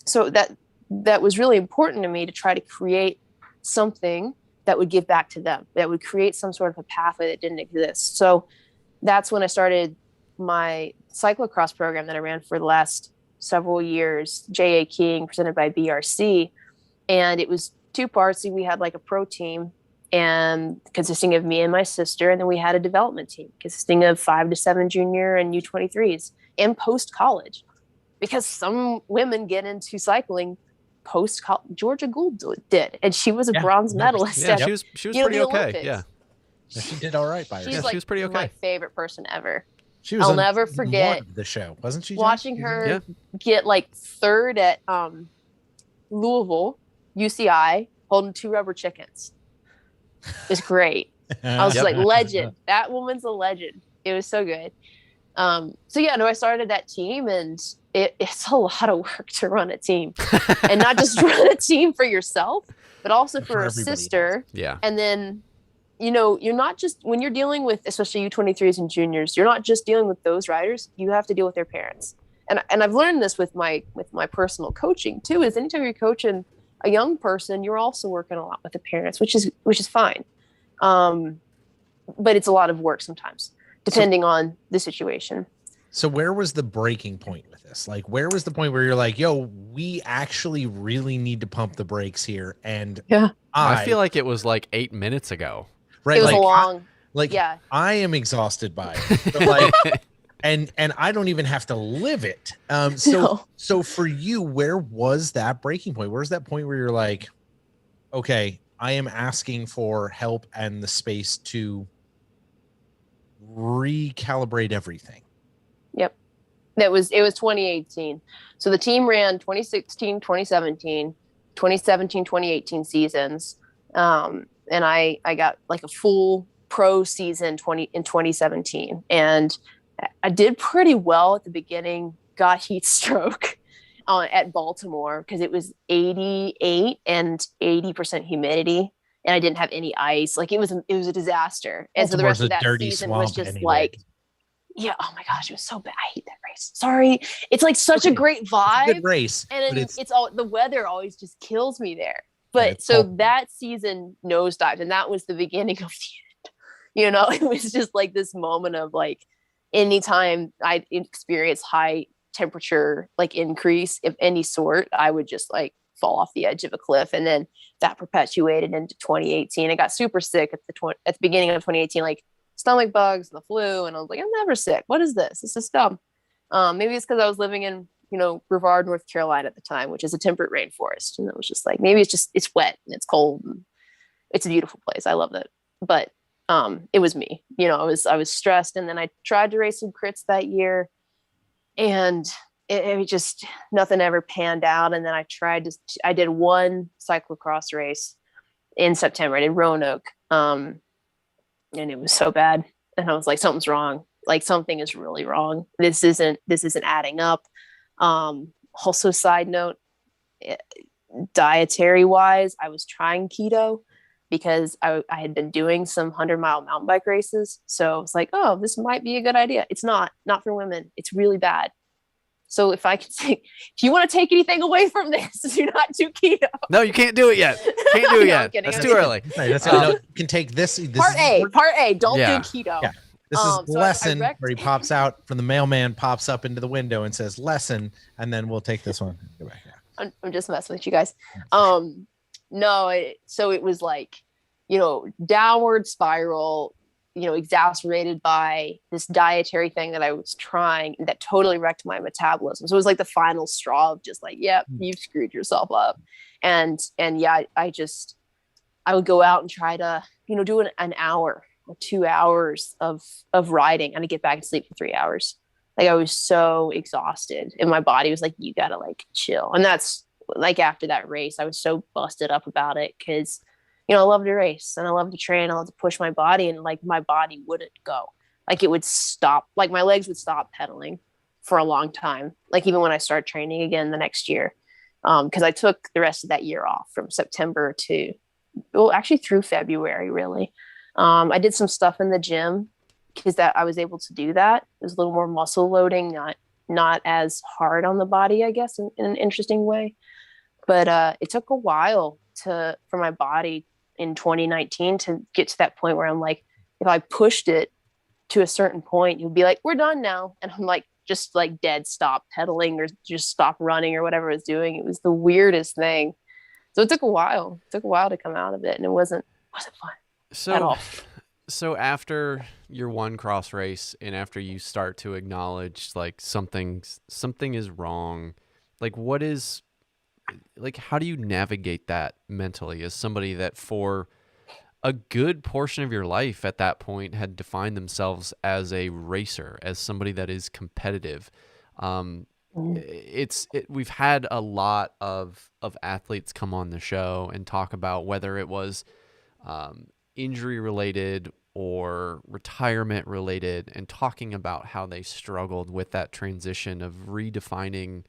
So that was really important to me, to try to create something that would give back to them, that would create some sort of a pathway that didn't exist. So that's when I started my cyclocross program that I ran for the last several years, J.A. King, presented by BRC. And it was 2 parts. We had like a pro team and consisting of me and my sister. And then we had a development team consisting of 5 to 7 junior and U23s and post college, because some women get into cycling post Georgia Gould did, and she was a bronze medalist. Yeah, she was pretty okay. Olympics. Yeah, she did all right by herself. She's like she was pretty okay. my favorite person ever. She was I'll never forget the show, wasn't she? Watching her get like third at Louisville UCI, holding 2 rubber chickens. It was great. I was like, legend. That woman's a legend. It was so good. So yeah, no, I started that team, and it's a lot of work to run a team, and not just run a team for yourself, but also for a sister. Yeah. And then, you're not just, when you're dealing with, especially U23s and juniors, you're not just dealing with those riders. You have to deal with their parents. And I've learned this with my personal coaching too, is anytime you're coaching a young person, you're also working a lot with the parents, which is fine. But it's a lot of work sometimes, depending on the situation. So where was the breaking point with this? Like, where was the point where you're like, yo, we actually really need to pump the brakes here? And I feel like it was like 8 minutes ago. Right. It was long. I am exhausted by it. But like, and I don't even have to live it. So for you, where was that breaking point? Where's that point where you're like, okay, I am asking for help and the space to recalibrate everything? Yep. It was 2018. So the team ran 2016, 2017, 2017, 2018 seasons. And I got like a full pro season in 2017. And I did pretty well at the beginning, got heat stroke at Baltimore because it was 88 and 80% humidity. And I didn't have any ice. Like it was a disaster. And so the rest of that season was just like, yeah, oh my gosh, it was so bad. I hate that race. Sorry. It's like such a great vibe. It's a good race. And it's all, the weather always just kills me there. But so that season nosedived, and that was the beginning of the end. It was just like this moment of like, anytime I experience high temperature, like increase of any sort, I would just like fall off the edge of a cliff. And then that perpetuated into 2018. I got super sick at the beginning of 2018, like stomach bugs and the flu. And I was like, I'm never sick. What is this? This is dumb. Maybe it's because I was living in, Brevard, North Carolina at the time, which is a temperate rainforest. And it was just like, maybe it's wet and it's cold. And it's a beautiful place. I love it. But it was me, I was stressed. And then I tried to race some crits that year, and it just, nothing ever panned out. And then I did one cyclocross race in September. I did Roanoke. And it was so bad. And I was like, something's wrong. Like something is really wrong. This isn't adding up. Also side note, dietary wise, I was trying keto because I had been doing some 100-mile mountain bike races. So I was like, oh, this might be a good idea. It's not for women. It's really bad. So if I can say, if you want to take anything away from this, do not do keto. No, you can't do it yet. Can't do it yet. That's too early. Right, you can take this. Part A, don't do keto. Yeah. This is lesson where he pops out from the mailman, pops up into the window and says lesson, and then we'll take this one. Go back. Yeah. I'm just messing with you guys. So it was like, downward spiral, exacerbated by this dietary thing that I was trying that totally wrecked my metabolism. So it was like the final straw of just like, yep, you've screwed yourself up. And yeah, I would go out and try to, do an hour or 2 hours of riding, and I'd get back and sleep for 3 hours. Like I was so exhausted, and my body was like, you gotta like chill. And that's like, after that race, I was so busted up about it. 'Cause I love to race and I love to train. I love to push my body, and like my body wouldn't go. Like it would stop, like my legs would stop pedaling for a long time. Like even when I started training again the next year, because I took the rest of that year off from September actually through February, really. I did some stuff in the gym because that I was able to do that. It was a little more muscle loading, not as hard on the body, I guess, in an interesting way. But it took a while for my body in 2019 to get to that point where I'm like, if I pushed it to a certain point, you'd be like, we're done now. And I'm like, just like dead stop pedaling or just stop running or whatever I was doing. It was the weirdest thing. So it took a while. It took a while to come out of it, and it wasn't fun at all. So after your one cross race, and after you start to acknowledge like something is wrong, like what is like how do you navigate that mentally as somebody that for a good portion of your life at that point had defined themselves as a racer, as somebody that is competitive? Um, we've had a lot of athletes come on the show and talk about whether it was injury related or retirement related, and talking about how they struggled with that transition of redefining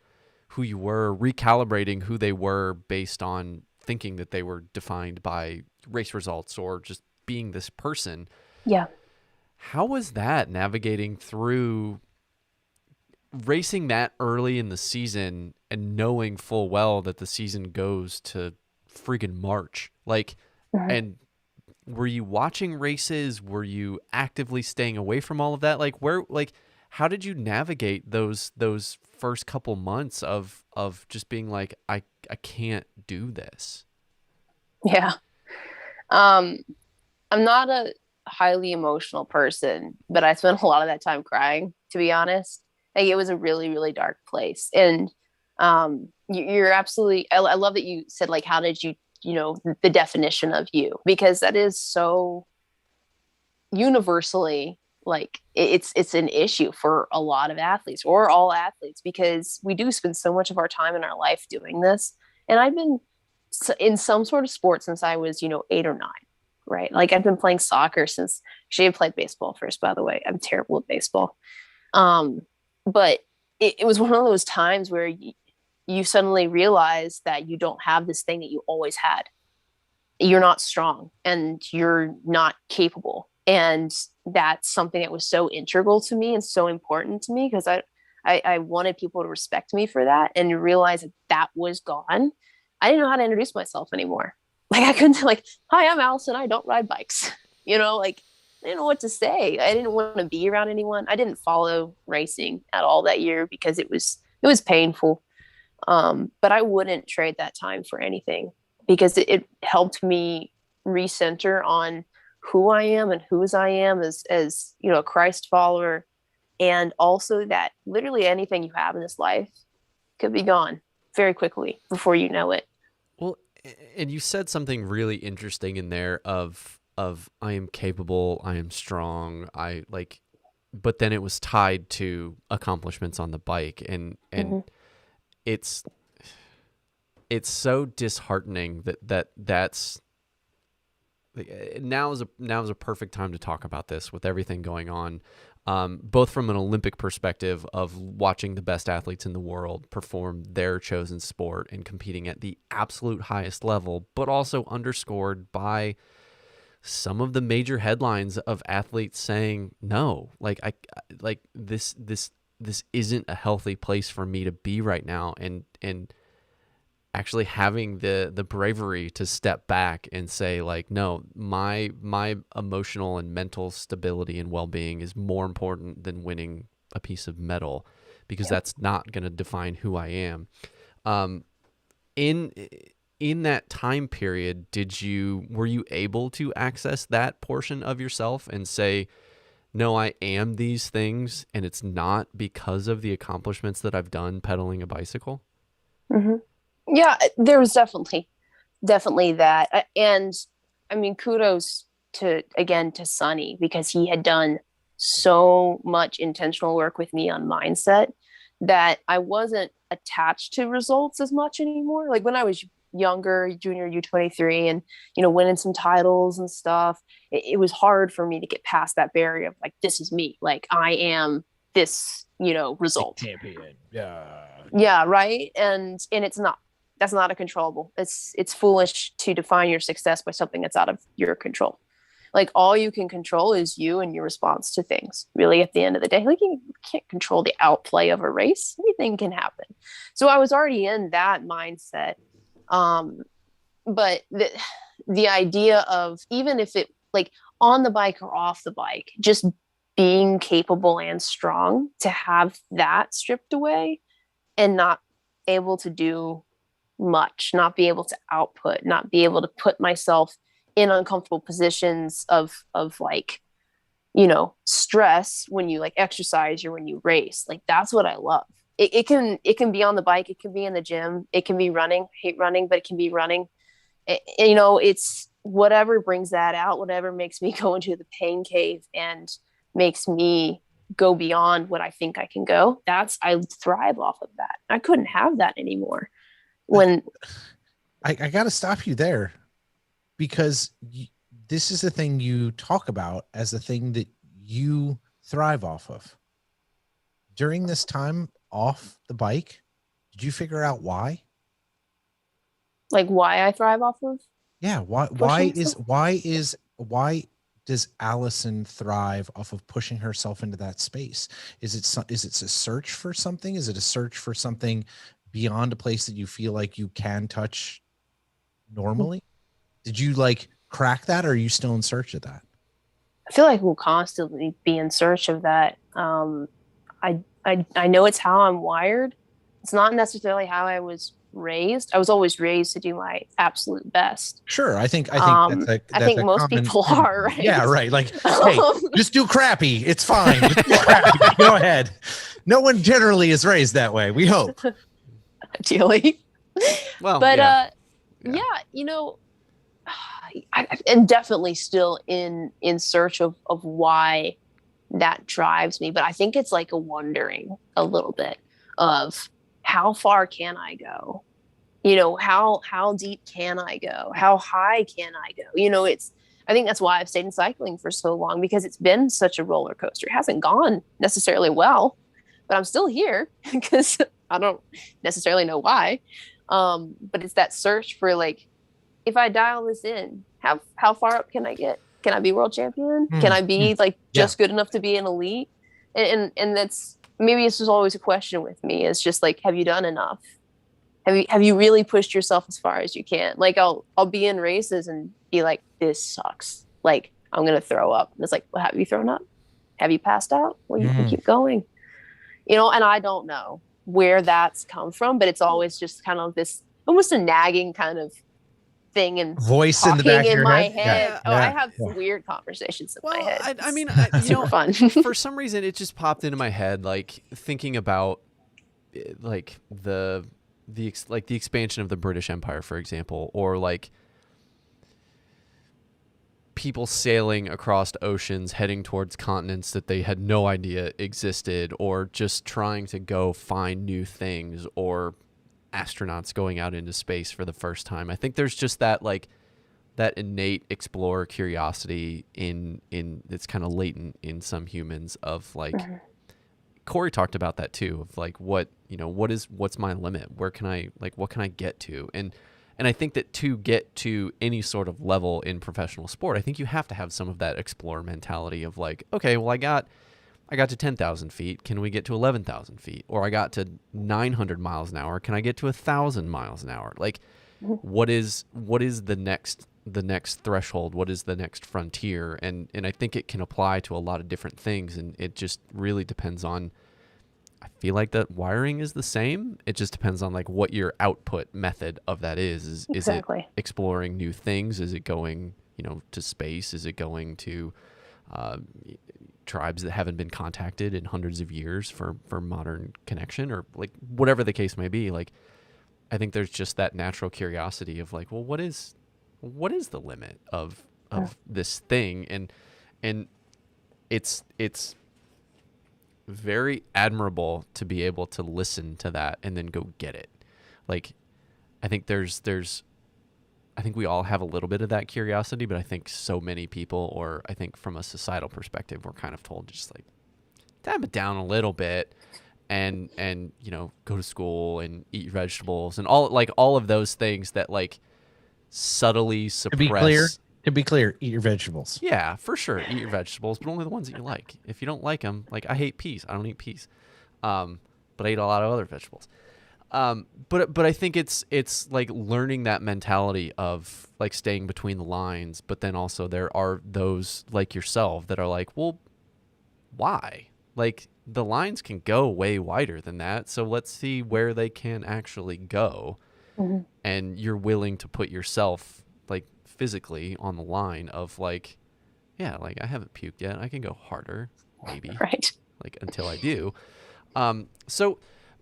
who you were, recalibrating who they were based on thinking that they were defined by race results or just being this person. Yeah. How was that navigating through racing that early in the season and knowing full well that the season goes to freaking March? Like, and were you watching races? Were you actively staying away from all of that? Like how did you navigate those first couple months of just being like, I can't do this? Yeah. Um, I'm not a highly emotional person, but I spent a lot of that time crying, to be honest. Like it was a really, really dark place. And you're absolutely, I love that you said, like, how did you, the definition of you, because that is so universally, like it's an issue for a lot of athletes or all athletes, because we do spend so much of our time in our life doing this. And I've been in some sort of sport since I was, 8 or 9, right? Like I've been playing soccer since, actually I played baseball first, by the way. I'm terrible at baseball. But it was one of those times where you suddenly realize that you don't have this thing that you always had. You're not strong and you're not capable. And that's something that was so integral to me and so important to me, because I wanted people to respect me for that, and realize that that was gone. I didn't know how to introduce myself anymore. Like I couldn't like, hi, I'm Allison. I don't ride bikes. Like I didn't know what to say. I didn't want to be around anyone. I didn't follow racing at all that year because it was painful. But I wouldn't trade that time for anything, because it helped me recenter on who I am and whose I am as a Christ follower. And also that literally anything you have in this life could be gone very quickly before you know it. Well, and you said something really interesting in there of I am capable, I am strong, but then it was tied to accomplishments on the bike, and it's so disheartening that's now is a perfect time to talk about this with everything going on, both from an Olympic perspective of watching the best athletes in the world perform their chosen sport and competing at the absolute highest level, but also underscored by some of the major headlines of athletes saying, no, this isn't a healthy place for me to be right now. And actually having the bravery to step back and say, like, no, my emotional and mental stability and well-being is more important than winning a piece of metal, because that's not going to define who I am. In that time period, were you able to access that portion of yourself and say, no, I am these things, and it's not because of the accomplishments that I've done pedaling a bicycle? Mm-hmm. Yeah, there was definitely that. And I mean, kudos to Sonny, because he had done so much intentional work with me on mindset that I wasn't attached to results as much anymore. Like when I was younger, junior U23, and winning some titles and stuff, it was hard for me to get past that barrier of like, this is me, like I am this result champion. Yeah, right. And that's not a controllable. It's foolish to define your success by something that's out of your control. Like all you can control is you and your response to things, really, at the end of the day. Like you can't control the outplay of a race. Anything can happen. So I was already in that mindset. But the idea of, even if it, like, on the bike or off the bike, just being capable and strong, to have that stripped away and not able to do much, not be able to output, not be able to put myself in uncomfortable positions of like, stress when you like exercise or when you race. Like that's what I love. it can be on the bike, it can be in the gym, it can be running. I hate running, but it can be running. It's whatever brings that out, whatever makes me go into the pain cave and makes me go beyond what I think I can go. I thrive off of that. I couldn't have that anymore. When I got to stop you there, because this is the thing you talk about as the thing that you thrive off of. During this time off the bike, did you figure out why? Like why I thrive off of? Yeah. Why does Allison thrive off of pushing herself into that space? Is it a search for something? Is it a search for something beyond a place that you feel like you can touch normally? Did you like crack that, or are you still in search of that? I feel like we'll constantly be in search of that. I know it's how I'm wired. It's not necessarily how I was raised. I was always raised to do my absolute best. Sure. I think I think most people are, right? Yeah, right. Like, hey, just do crappy. It's fine. Just do crappy. Go ahead. No one generally is raised that way, we hope. Ideally. Well, but yeah. I'm definitely still in search of why that drives me. But I think it's like a wondering a little bit of how far can I go? How deep can I go? How high can I go? I think that's why I've stayed in cycling for so long, because it's been such a roller coaster. It hasn't gone necessarily well, but I'm still here because I don't necessarily know why. But it's that search for, like, if I dial this in, how far up can I get? Can I be world champion? Can I be just good enough to be an elite? And that's, maybe it's just always a question with me. It's just like, have you done enough? Have you really pushed yourself as far as you can? Like, I'll be in races and be like, this sucks. Like, I'm gonna throw up. And it's like, well, have you thrown up? Have you passed out? Well, you can keep going. And I don't know where that's come from, but it's always just kind of this, almost a nagging kind of thing and voice in the back of my your head. I have weird conversations in my head. I mean, super fun. For some reason, it just popped into my head, like thinking about like the expansion of the British Empire, for example, or like people sailing across oceans heading towards continents that they had no idea existed, or just trying to go find new things, or astronauts going out into space for the first time. I think there's just that innate explorer curiosity in it's kind of latent in some humans of like, Corey talked about that too, of like, what's my limit? Where can I, like, what can I get to? And I think that to get to any sort of level in professional sport, I think you have to have some of that explorer mentality of like, okay, well, I got to 10,000 feet. Can we get to 11,000 feet? Or I got to 900 miles an hour. Can I get to 1,000 miles an hour? Like, what is the next threshold? What is the next frontier? And I think it can apply to a lot of different things. And it just really depends on, I feel like that wiring is the same. It just depends on like what your output method of that is. Exactly. Is it exploring new things? Is it going, to space? Is it going to tribes that haven't been contacted in hundreds of years for modern connection, or like whatever the case may be? Like, I think there's just that natural curiosity of like, well, what is the limit of this thing? And it's very admirable to be able to listen to that and then go get it. Like, I think I think we all have a little bit of that curiosity, but I think so many people, or I think from a societal perspective, we're kind of told to just like damn it down a little bit and go to school and eat vegetables and all of those things that like subtly suppress. To be clear, eat your vegetables. Yeah, for sure. Eat your vegetables, but only the ones that you like. If you don't like them, like I hate peas. I don't eat peas. But I eat a lot of other vegetables. But I think it's like learning that mentality of like staying between the lines, but then also there are those like yourself that are like, well, why? Like the lines can go way wider than that. So let's see where they can actually go. And you're willing to put yourself like physically on the line of like, yeah, like I haven't puked yet. I can go harder, maybe. Right. Like until I do.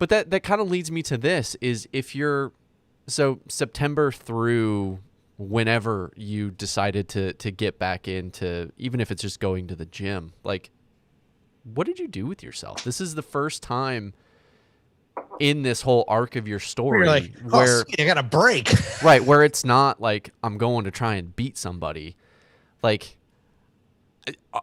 But that kind of leads me to this is if you're so September through whenever you decided to get back into, even if it's just going to the gym, like what did you do with yourself? This is the first time in this whole arc of your story like, where you got a break. right, where it's not like I'm going to try and beat somebody. Like,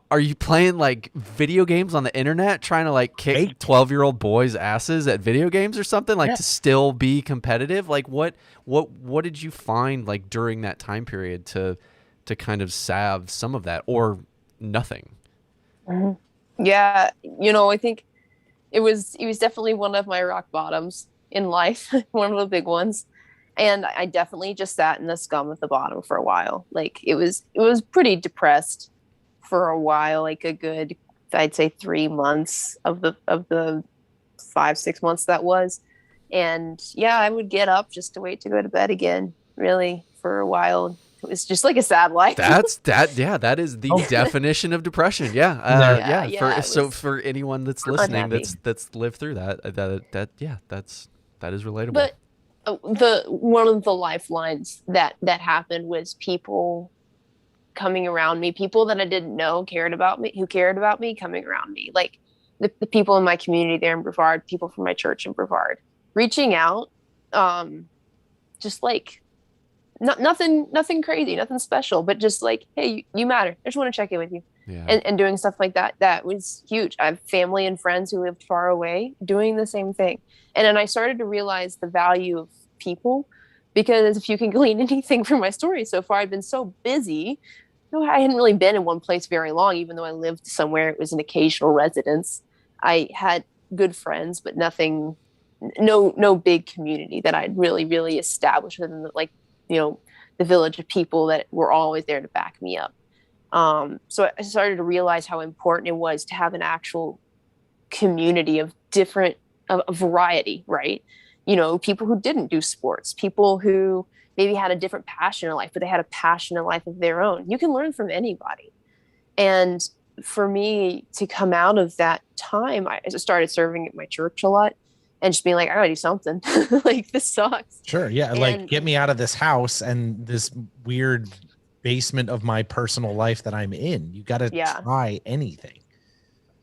are you playing like video games on the internet, trying to like kick 12-year-old boys' asses at video games or something, like to still be competitive? Like, what did you find like during that time period to kind of salve some of that, or nothing? Yeah, I think it was definitely one of my rock bottoms in life, one of the big ones. And I definitely just sat in the scum at the bottom for a while. Like it was pretty depressed for a while, like a good, I'd say 3 months of the 5-6 months that was. And yeah, I would get up just to wait to go to bed again, really, for a while. It was just like a sad life. That is the definition of depression. For anyone that's listening, unhappy. that's lived through that is relatable. But one of the lifelines that happened was people coming around me, people that I didn't know who cared about me coming around me, like the people in my community there in Brevard, people from my church in Brevard, reaching out, just like nothing crazy, nothing special, but just like, hey, you matter. I just want to check in with you. Yeah. And doing stuff like that. That was huge. I have family and friends who lived far away doing the same thing. And then I started to realize the value of people, because if you can glean anything from my story so far, I've been so busy. I hadn't really been in one place very long, even though I lived somewhere. It was an occasional residence. I had good friends, but no big community that I'd really, really established within the village of people that were always there to back me up. So I started to realize how important it was to have an actual community of a variety, right? People who didn't do sports, people who maybe had a different passion in life, but they had a passion in life of their own. You can learn from anybody. And for me to come out of that time, I started serving at my church a lot and just being like, I gotta do something. Like, this sucks. Sure. Yeah. Like, get me out of this house and this weird basement of my personal life that I'm in. You got to try anything.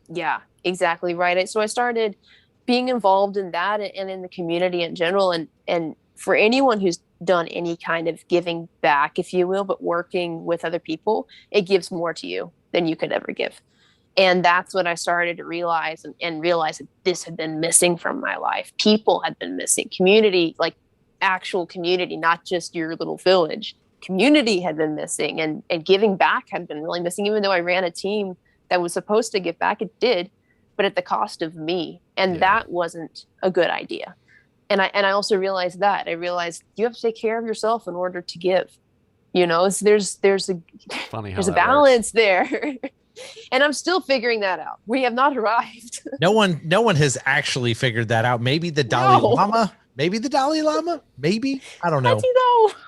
Yeah, exactly right. So I started being involved in that and in the community in general. And for anyone who's done any kind of giving back, if you will, but working with other people, it gives more to you than you could ever give. And that's what I started to realize and realize that this had been missing from my life. People had been missing. Community, like actual community, not just your little village. Community had been missing, and giving back had been really missing. Even though I ran a team that was supposed to give back, it did, but at the cost of me. And that wasn't a good idea. And I also realized that. I realized you have to take care of yourself in order to give. So there's a balance there. And I'm still figuring that out. We have not arrived. No one has actually figured that out. Maybe the Dalai Lama. Maybe the Dalai Lama. Maybe, I don't know. How do you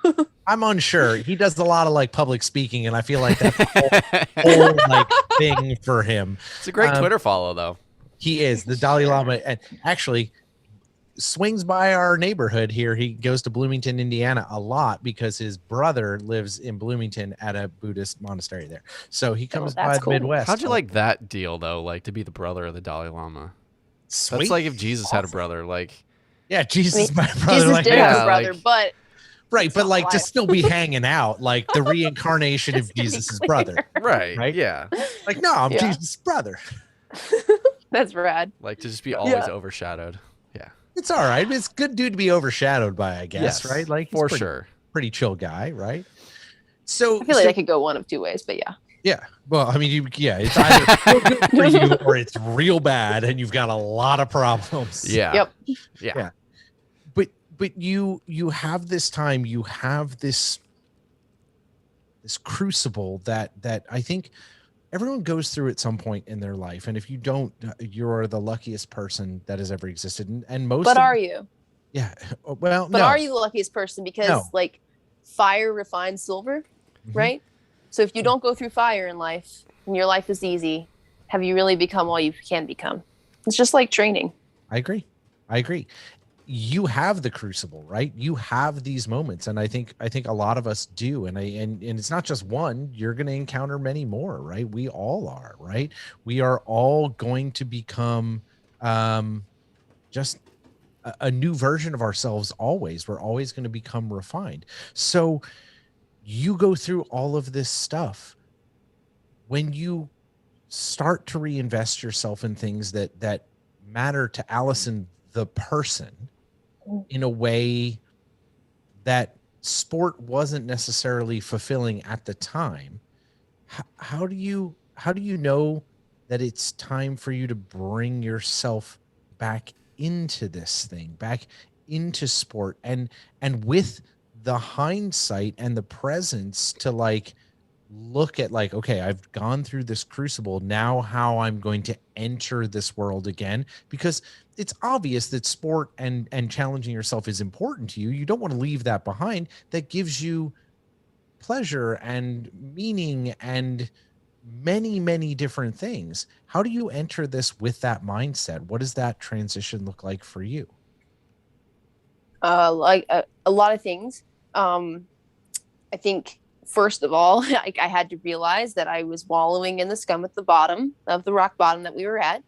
know? I'm unsure. He does a lot of like public speaking, and I feel like that's a whole like thing for him. It's a great Twitter follow, though. He is the Dalai Lama, and actually swings by our neighborhood here. He goes to Bloomington, Indiana a lot because his brother lives in Bloomington at a Buddhist monastery there. So he comes by the Midwest. How'd you like that deal though? Like to be the brother of the Dalai Lama? Sweet. That's like if Jesus had a brother. Like, yeah, Jesus, my brother. Jesus did have a brother, but right, but like to still be hanging out, like the reincarnation of Jesus's brother. Right. Yeah. Like, no, I'm Jesus' brother. That's rad. Like to just be always overshadowed. Yeah. It's all right. It's a good dude to be overshadowed by, I guess, right? Like, for sure. Pretty chill guy, right? So I feel like I could go one of two ways, but yeah. Yeah. Well, I mean, it's either real good for you or it's real bad and you've got a lot of problems. Yeah. Yep. Yeah. But you have this time, you have this crucible that I think everyone goes through at some point in their life. And if you don't, you're the luckiest person that has ever existed. And most are you? Yeah. Well, but are you the luckiest person? Because like fire refines silver, right? So if you don't go through fire in life and your life is easy, have you really become all you can become? It's just like training. I agree. I agree. You have the crucible, right? You have these moments, and I think a lot of us do, and it's not just one. You're going to encounter many more, right? We all are, right? We are all going to become just a new version of ourselves. Always, we're always going to become refined. So you go through all of this stuff. When you start to reinvest yourself in things that matter to Allison the person, in a way that sport wasn't necessarily fulfilling at the time, how do you know that it's time for you to bring yourself back into this thing, back into sport, and with the hindsight and the presence to like look at like, okay, I've gone through this crucible, now how I'm going to enter this world again? Because it's obvious that sport and challenging yourself is important to you. You don't want to leave that behind. That gives you pleasure and meaning and many different things. How do you enter this with that mindset? What does that transition look like for you? Like a lot of things. I think first of all, I had to realize that I was wallowing in the scum at the bottom of the rock bottom that we were at,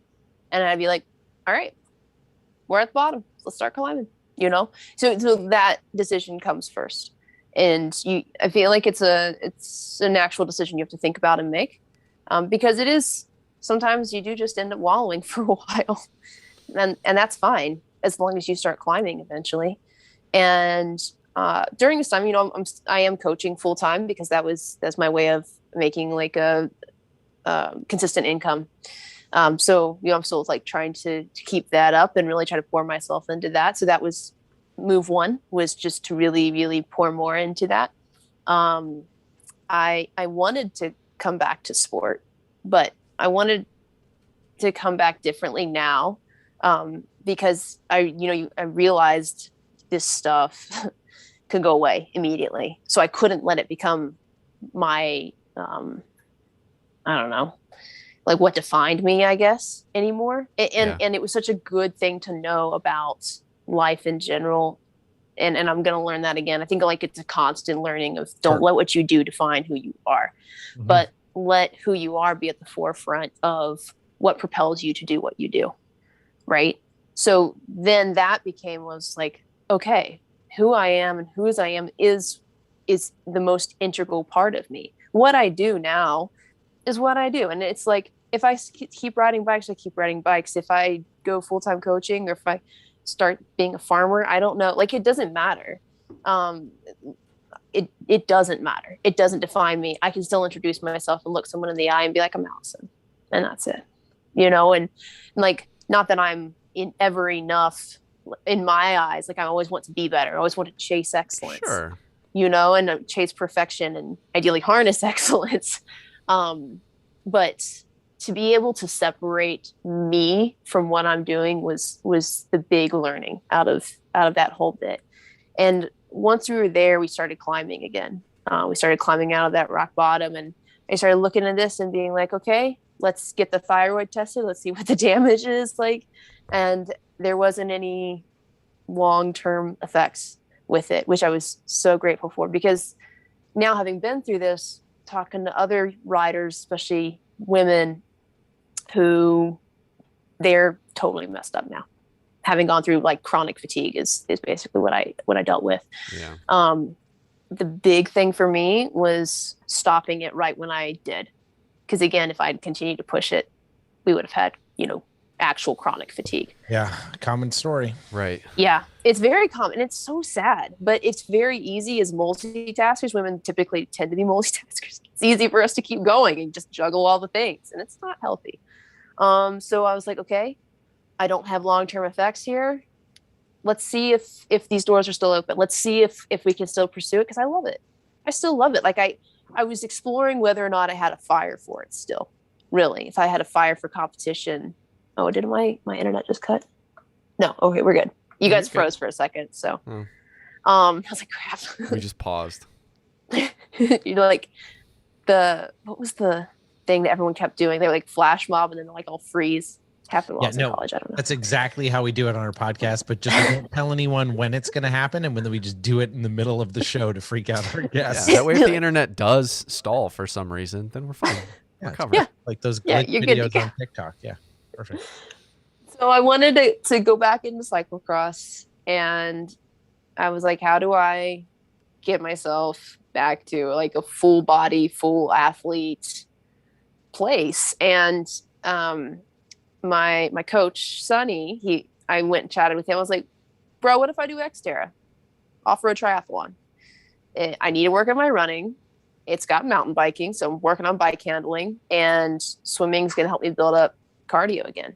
and I'd be like, "All right, we're at the bottom. Let's start climbing." So that decision comes first, and I feel like it's an actual decision you have to think about and make, because it is sometimes you do just end up wallowing for a while, and that's fine as long as you start climbing eventually. And during this time, I am coaching full time because that's my way of making like a consistent income. So I'm still like trying to keep that up and really try to pour myself into that. So that was move one, was just to really pour more into that. I wanted to come back to sport, but I wanted to come back differently now, because I realized this stuff could go away immediately. So I couldn't let it become my, I don't know, like what defined me, I guess, anymore. And it was such a good thing to know about life in general. And I'm going to learn that again. I think like it's a constant learning of don't let what you do define who you are, but let who you are be at the forefront of what propels you to do what you do. Right. So then that was like, okay, who I am and whose I am is the most integral part of me. What I do now is what I do. And it's like, if I keep riding bikes, I keep riding bikes. If I go full-time coaching, or if I start being a farmer, I don't know. Like, it doesn't matter. It doesn't matter. It doesn't define me. I can still introduce myself and look someone in the eye and be like, I'm Allison. And that's it. And like, not that I'm ever enough in my eyes. Like, I always want to be better. I always want to chase excellence, sure. And chase perfection and ideally harness excellence. But to be able to separate me from what I'm doing was the big learning out of that whole bit. And once we were there, we started climbing again. We started climbing out of that rock bottom, and I started looking at this and being like, okay, let's get the thyroid tested. Let's see what the damage is like. And there wasn't any long-term effects with it, which I was so grateful for, because now, having been through this, talking to other riders, especially women, who they're totally messed up now, having gone through like chronic fatigue is basically what I dealt with. Yeah. The big thing for me was stopping it right when I did. Because again, if I'd continued to push it, we would have had, actual chronic fatigue. Yeah. Common story. Right. Yeah. It's very common. It's so sad, but it's very easy as multitaskers. Women typically tend to be multitaskers. It's easy for us to keep going and just juggle all the things, and it's not healthy. So I was like, okay, I don't have long-term effects here. Let's see if these doors are still open. Let's see if we can still pursue it, because I love it. I still love it. Like I was exploring whether or not I had a fire for it still. Really, if I had a fire for competition. Oh, did my internet just cut? No. Okay, we're good. You guys froze for a second. So, I was like, crap. We just paused. Like what was the thing that everyone kept doing? They were like flash mob, and then they're like all freeze. Happened while I was in college. I don't know. That's exactly how we do it on our podcast, but just we don't tell anyone when it's going to happen, and when we just do it in the middle of the show to freak out our guests. Yeah, that way, if the internet does stall for some reason, then we're fine. We're covered. Yeah. Like those glitch videos on TikTok. Yeah, perfect. So I wanted to go back into cyclocross, and I was like, how do I get myself back to like a full body, full athlete place? And my coach Sonny, I went and chatted with him. I was like, bro, what if I do Xterra off-road triathlon? I need to work on my running. It's got mountain biking, so I'm working on bike handling, and swimming's going to help me build up cardio again.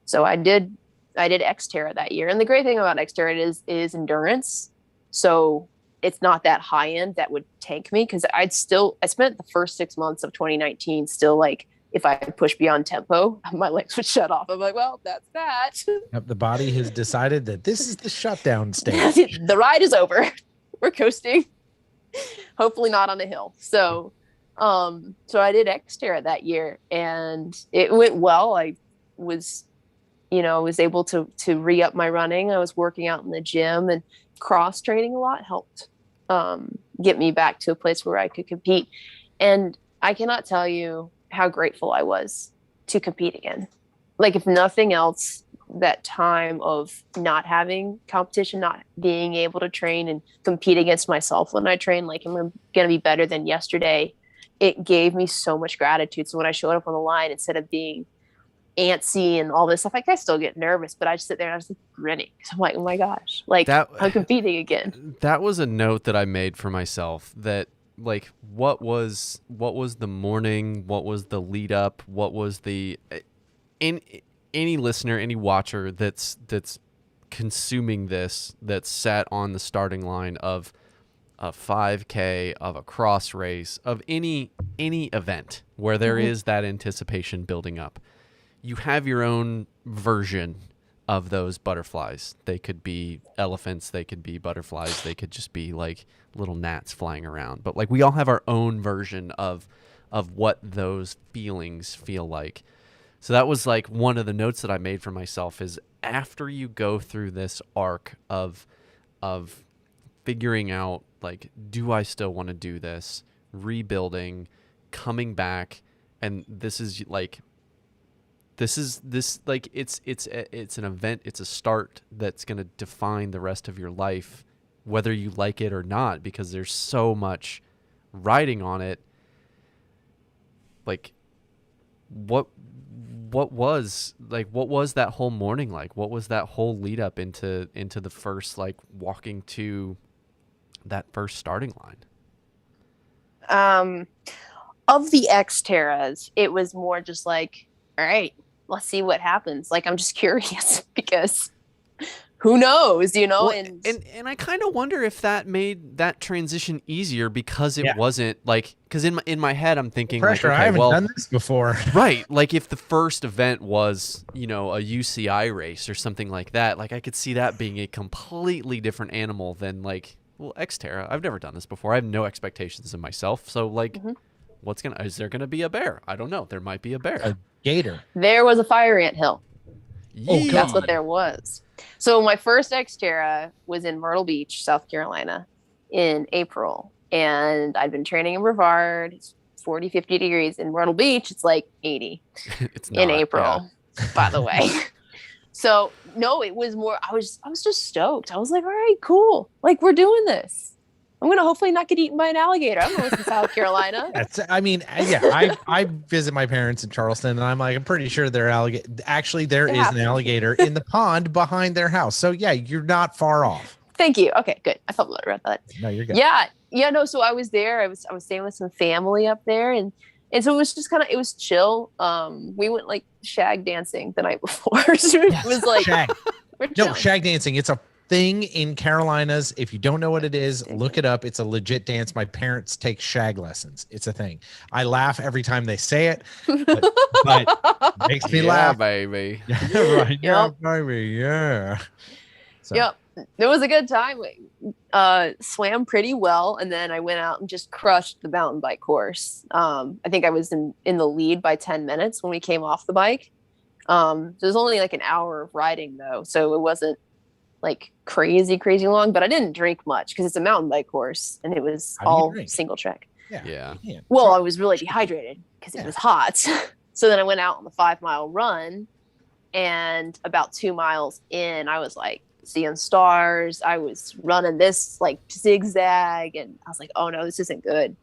So I did Xterra that year. And the great thing about Xterra is endurance. So it's not that high end that would tank me, because I spent the first 6 months of 2019 still like, if I push beyond tempo, my legs would shut off. I'm like, well, that's that. Yep, the body has decided that this is the shutdown stage. The ride is over. We're coasting. Hopefully not on a hill. So I did Xterra that year, and it went well. I was able to re-up my running. I was working out in the gym, and cross training a lot helped get me back to a place where I could compete. And I cannot tell you how grateful I was to compete again. Like, if nothing else, that time of not having competition, not being able to train and compete against myself when I train, like, I'm going to be better than yesterday, it gave me so much gratitude. So when I showed up on the line, instead of being antsy and all this stuff, like, I still get nervous, but I just sit there and I was like grinning. I'm like, oh my gosh, like, I'm competing again. That was a note that I made for myself, that like, what was the morning, what was the lead up, what was the any listener, any watcher that's consuming this, that's sat on the starting line of a 5K, of a cross race, of any event where there is that anticipation building up. You have your own version of those butterflies. They could be elephants, they could be butterflies, they could just be like little gnats flying around. But like, we all have our own version of what those feelings feel like. So that was like one of the notes that I made for myself, is after you go through this arc of figuring out, like, do I still want to do this, rebuilding, coming back, and this is like, it's an event, it's a start that's going to define the rest of your life, whether you like it or not, because there's so much riding on it. Like, what was that whole morning like? What was that whole lead up into the first, like, walking to that first starting line? Of the Xterras, it was more just like, all right, let's see what happens. Like, I'm just curious, because who knows, Well, and I kind of wonder if that made that transition easier, because it wasn't like, because in my head I'm thinking, pressure, like, okay, I haven't done this before. Right. Like, if the first event was, a UCI race or something like that, like, I could see that being a completely different animal than, like, well, Xterra. I've never done this before. I have no expectations in myself. So, like, is there gonna be a bear? I don't know. There might be a bear. A gator. There was a fire ant hill. Oh, that's what there was. So my first Xterra was in Myrtle Beach, South Carolina, in April. And I'd been training in Brevard. It's 40, 50 degrees. In Myrtle Beach, it's like 80 it's not, in April, by the way. So, no, it was more, I was just stoked. I was like, all right, cool. Like, we're doing this. I'm going to hopefully not get eaten by an alligator. I'm going to South Carolina. I visit my parents in Charleston, and I'm pretty sure there is an alligator in the pond behind their house. So yeah, you're not far off. Thank you. Okay, good. I felt better about that. No, you're good. Yeah. No. So I was there. I was staying with some family up there, and so it was just it was chill. We went like shag dancing the night before. So it was like shag dancing. It's a thing in Carolinas. If you don't know what it is, look it up. It's a legit dance. My parents take shag lessons. It's a thing. I laugh every time they say it, but it makes me laugh, baby. Right? Yeah, baby. Yeah. So. Yep. It was a good time. Swam pretty well, and then I went out and just crushed the mountain bike course. I think I was in the lead by 10 minutes when we came off the bike. So it was only like an hour of riding though, so it wasn't like crazy long. But I didn't drink much because it's a mountain bike course and it was all single track. Yeah. Well, I was really dehydrated because it was hot. So then I went out on the 5-mile run, and about 2 miles in, I was like seeing stars. I was running this like zigzag, and I was like, oh no, this isn't good.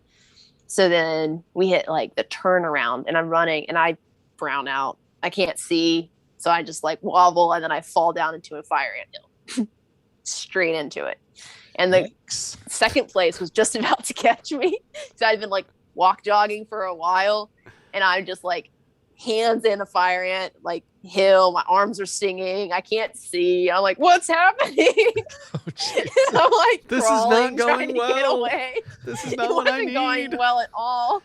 So then we hit like the turnaround, and I'm running, and I brown out. I can't see, so I just like wobble, and then I fall down into a fire anthill, straight into it. And the second place was just about to catch me. So I'd been like walk jogging for a while, and I'm just like hands in a fire ant, like hill. My arms are stinging. I can't see. I'm like, what's happening? Oh, I'm like, this is not going well. Get away. This is not what I need. It wasn't going well at all.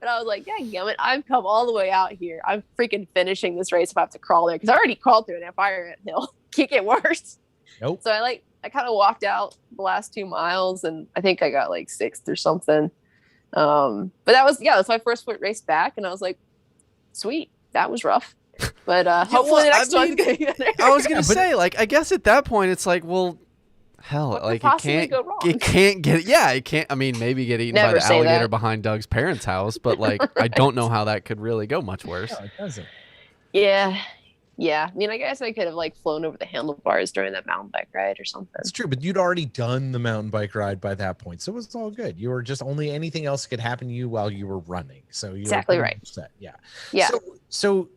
But I was like, yeah, gummit, I've come all the way out here. I'm freaking finishing this race if I have to crawl there, because I already crawled through that fire ant hill. Can't get worse. Nope. So I kind of walked out the last 2 miles, and I think I got like 6th or something. But that's my first foot race back, and I was like, sweet, that was rough. But hopefully the next one's gonna be better. I was gonna say, like, I guess at that point it's like, well, hell, what like it can't get it can't, I mean, maybe get eaten by the alligator behind Doug's parents' house, but like I don't know how that could really go much worse. No, it doesn't. Yeah. I mean, I guess I could have like flown over the handlebars during that mountain bike ride or something. That's true, but you'd already done the mountain bike ride by that point, so it was all good. You were just only anything else could happen to you while you were running. So you're exactly right. Set. Yeah. So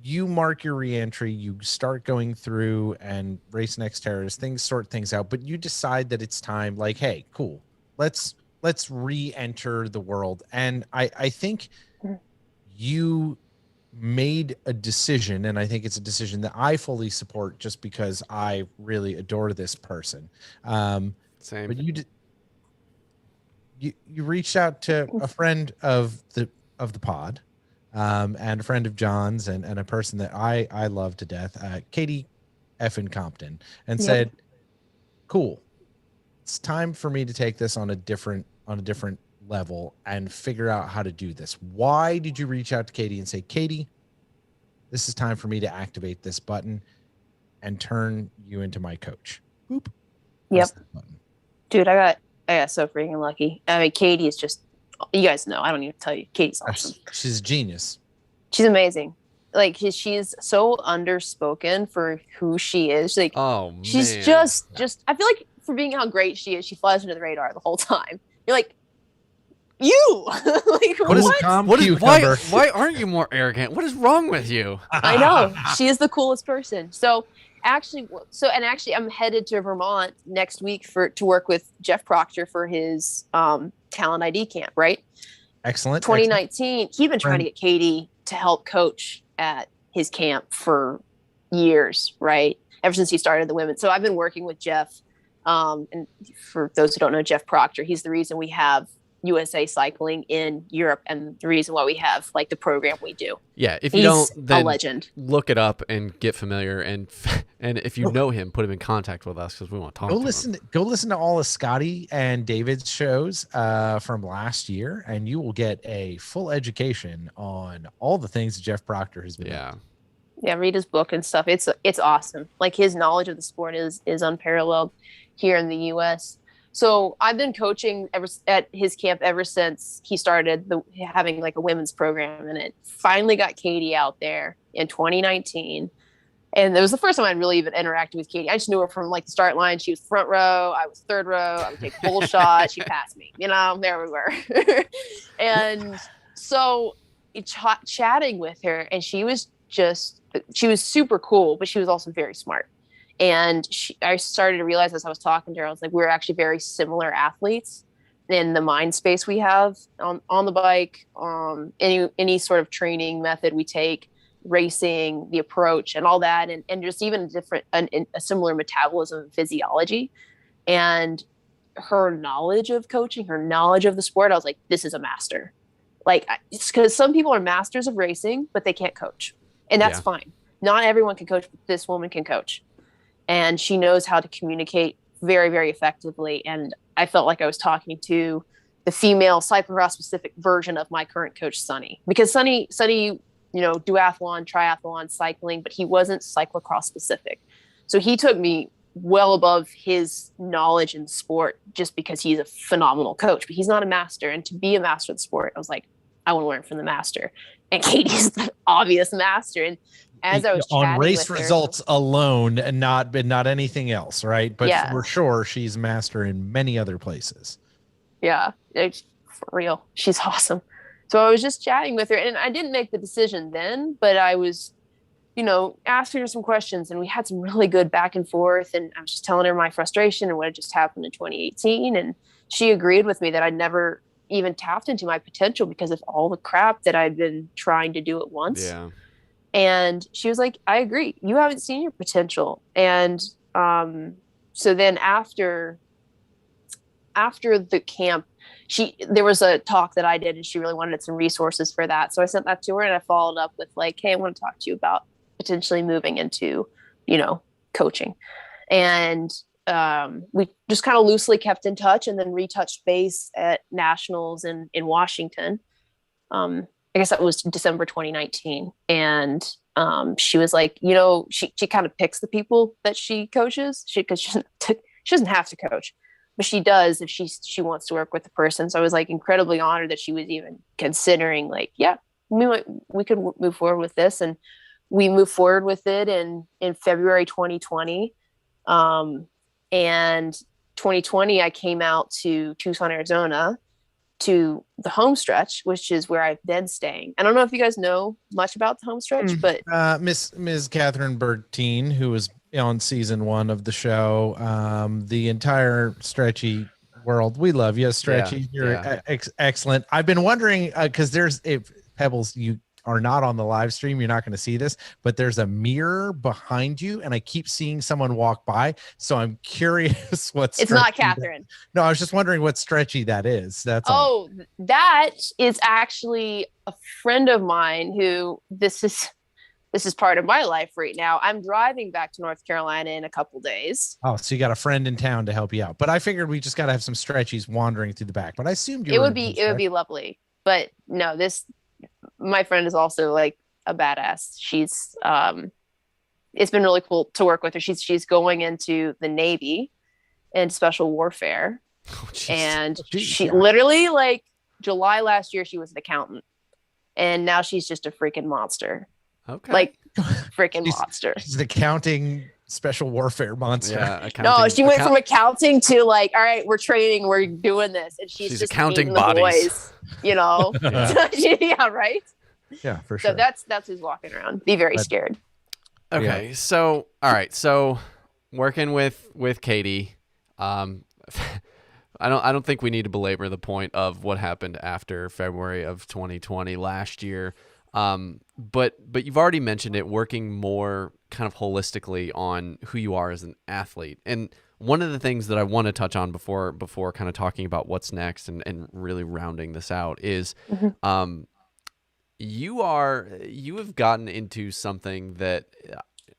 you mark your reentry, you start going through and race next terrorist, things sort things out, but you decide that it's time, like, hey, cool, let's re-enter the world. And I think you made a decision, and I think it's a decision that I fully support just because I really adore this person. Same. But you reached out to a friend of the pod, and a friend of John's, and a person that I love to death, Katie effin Compton, and said, cool, it's time for me to take this on a different level and figure out how to do this. Why did you reach out to Katie and say, Katie, this is time for me to activate this button and turn you into my coach? Boop. Yep. Dude, I got so freaking lucky. I mean, Katie is just, you guys know, I don't need to tell you, Katie's awesome. She's a genius. She's amazing. Like, she's so underspoken for who she is. Like, she's just I feel like for being how great she is, she flies under the radar the whole time. You're like, you like why aren't you more arrogant? What is wrong with you? I know, she is the coolest person. So actually I'm headed to Vermont next week to work with Jeff Proctor for his talent ID camp, right? Excellent. 2019. He'd been trying to get Katie to help coach at his camp for years, right? Ever since he started the women. So I've been working with Jeff. And for those who don't know Jeff Proctor, he's the reason we have USA cycling in Europe and the reason why we have like the program we do. Yeah, if you don't, then a legend. Look it up and get familiar, and if you know him, put him in contact with us because we want to talk to him. Go listen to all of Scotty and David's shows from last year, and you will get a full education on all the things that Jeff Proctor has been doing. Yeah, read his book and stuff. It's awesome. Like, his knowledge of the sport is unparalleled here in the US. So I've been coaching at his camp ever since he started having like a women's program, and it finally got Katie out there in 2019. And it was the first time I'd really even interacted with Katie. I just knew her from like the start line. She was front row, I was third row. I would take a full shot. She passed me. There we were. And so chatting with her, and she was super cool, but she was also very smart. And I started to realize as I was talking to her, I was like, we're actually very similar athletes in the mind space we have on the bike, any sort of training method we take, racing, the approach and all that. And just even a similar metabolism and physiology. And her knowledge of coaching, her knowledge of the sport, I was like, this is a master. Like, it's because some people are masters of racing, but they can't coach. And that's fine. Not everyone can coach, but this woman can coach. And she knows how to communicate very, very effectively. And I felt like I was talking to the female cyclocross specific version of my current coach, Sunny, because Sunny duathlon, triathlon, cycling, but he wasn't cyclocross specific. So he took me well above his knowledge in sport just because he's a phenomenal coach, but he's not a master. And to be a master of the sport, I was like, I want to learn from the master. And Katie's the obvious master. And as I was on race results alone and not anything else, right? But for sure, she's master in many other places. Yeah, for real. She's awesome. So I was just chatting with her, and I didn't make the decision then, but I was, asking her some questions, and we had some really good back and forth. And I was just telling her my frustration and what had just happened in 2018. And she agreed with me that I'd never even tapped into my potential because of all the crap that I'd been trying to do at once. Yeah. And she was like, I agree. You haven't seen your potential. And so then after the camp, there was a talk that I did, and she really wanted some resources for that. So I sent that to her, and I followed up with like, hey, I want to talk to you about potentially moving into, coaching. And we just kind of loosely kept in touch, and then retouched base at nationals in Washington. I guess that was December 2019. And she was like, she kind of picks the people that she coaches because she doesn't have to coach, but she does if she wants to work with the person. So I was like incredibly honored that she was even considering like, yeah, we could move forward with this. And we moved forward with it in February 2020. And 2020, I came out to Tucson, Arizona, to the home stretch, which is where I've been staying. I don't know if you guys know much about the home stretch, but Miss Catherine Bertine, who was on season 1 of the show, the entire Stretchy world, we love you, Stretchy. You're excellent. I've been wondering because if Pebbles, you are not on the live stream, you're not going to see this, but there's a mirror behind you, and I keep seeing someone walk by. So I'm curious it's not Catherine. No, I was just wondering what Stretchy that is. That is actually a friend of mine who this is part of my life right now. I'm driving back to North Carolina in a couple days. Oh, so you got a friend in town to help you out. But I figured we just got to have some Stretchies wandering through the back. But I assumed it would be lovely. But no, my friend is also like a badass. She's it's been really cool to work with her. She's going into the Navy and special warfare. She literally, like, July last year, she was an accountant, and now she's just a freaking monster. Okay. Like, freaking monster. She's an accounting special warfare monster. Yeah, no, she went from accounting to like, all right, we're training, we're doing this, and she's just accounting the boys, Yeah. Yeah, right. Yeah, for sure. So that's who's walking around. Be very scared. Okay, so all right, so working with Katie, I don't think we need to belabor the point of what happened after February of 2020 last year. But you've already mentioned it, working more kind of holistically on who you are as an athlete. And one of the things that I want to touch on before kind of talking about what's next and really rounding this out is, you have gotten into something that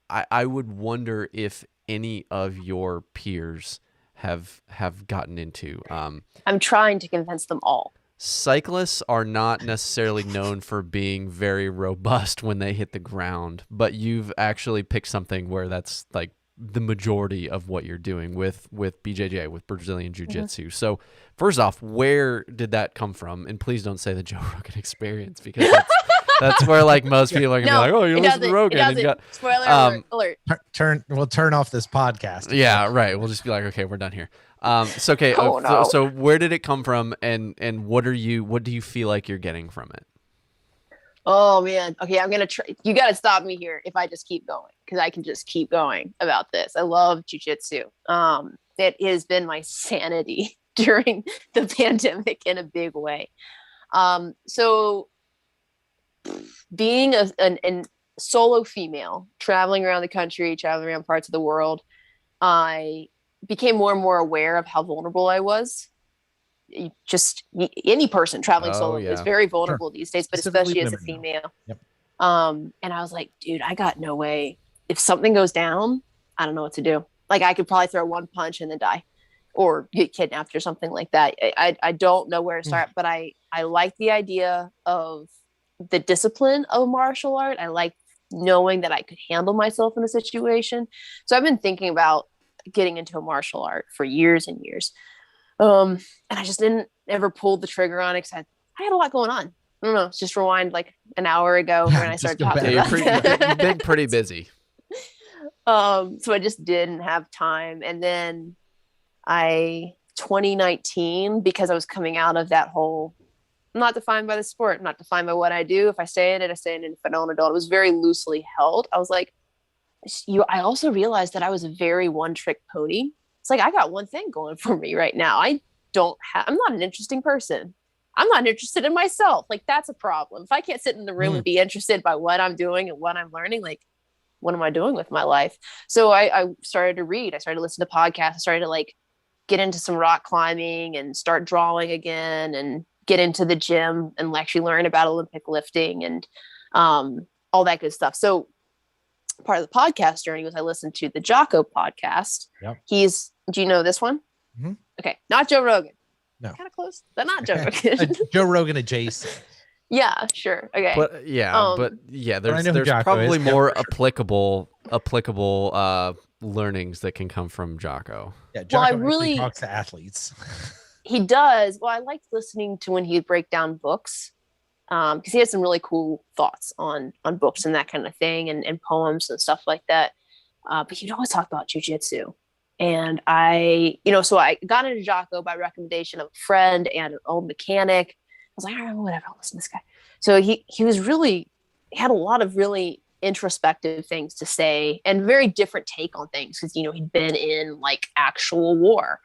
I would wonder if any of your peers have gotten into. I'm trying to convince them all. Cyclists are not necessarily known for being very robust when they hit the ground, but you've actually picked something where that's like the majority of what you're doing with BJJ, with Brazilian Jiu-Jitsu. So first off, where did that come from? And please don't say the Joe Rogan Experience, because that's where like most people are gonna be like, oh, you listen to Rogan. Spoiler alert. We'll turn off this podcast. Yeah, right. We'll just be like, okay, we're done here. So okay. So where did it come from, and what do you feel like you're getting from it? Oh man. Okay, I'm gonna try. You got to stop me here if I just keep going, because I can just keep going about this. I love jiu-jitsu. It has been my sanity during the pandemic in a big way. So being a solo female, traveling around the country, traveling around parts of the world, I became more and more aware of how vulnerable I was. Any person traveling solo is very vulnerable these days, but especially as a female. Yep. And I was like, dude, I got no way. If something goes down, I don't know what to do. Like, I could probably throw one punch and then die or get kidnapped or something like that. I don't know where to start, but I like the idea of the discipline of martial art. I like knowing that I could handle myself in a situation. So I've been thinking about getting into a martial art for years and years. And I just didn't ever pull the trigger on it because I had a lot going on. I don't know. Just rewind like an hour ago when I started talking about it. You've been pretty busy. So I just didn't have time. And then 2019, because I was coming out of that whole, I'm not defined by the sport, I'm not defined by what I do. If I stay in it, I stay in it. If I don't, I don't. It was very loosely held. I was like, I also realized that I was a very one-trick pony. It's like, I got one thing going for me right now. I'm not an interesting person. I'm not interested in myself. Like, that's a problem. If I can't sit in the room and be interested by what I'm doing and what I'm learning, like, what am I doing with my life? So I started to read. I started to listen to podcasts. I started to like get into some rock climbing and start drawing again and get into the gym and actually learn about Olympic lifting and all that good stuff. So part of the podcast journey was I listened to the Jocko podcast. Yep. Do you know this one? Mm-hmm. Okay. Not Joe Rogan. No. Kind of close, but not Joe Rogan. Joe Rogan adjacent. Yeah, sure. Okay. But there's Jocko probably is. more Yeah, applicable learnings that can come from Jocko. Yeah, Jocko actually talks to athletes. He does. Well, I liked listening to when he would break down books, because he has some really cool thoughts on books and that kind of thing, and poems and stuff like that. But he'd always talk about jujitsu. And so I got into Jocko by recommendation of a friend and an old mechanic. I was like, all right, whatever, I'll listen to this guy. So he had a lot of really introspective things to say and very different take on things because, he'd been in like actual war.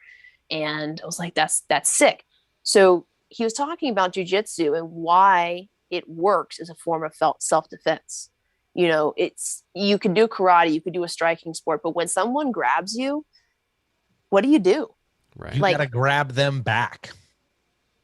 And I was like, that's sick. So he was talking about jujitsu and why it works as a form of self-defense. You can do karate, you could do a striking sport, but when someone grabs you, what do you do? Right. You got to grab them back.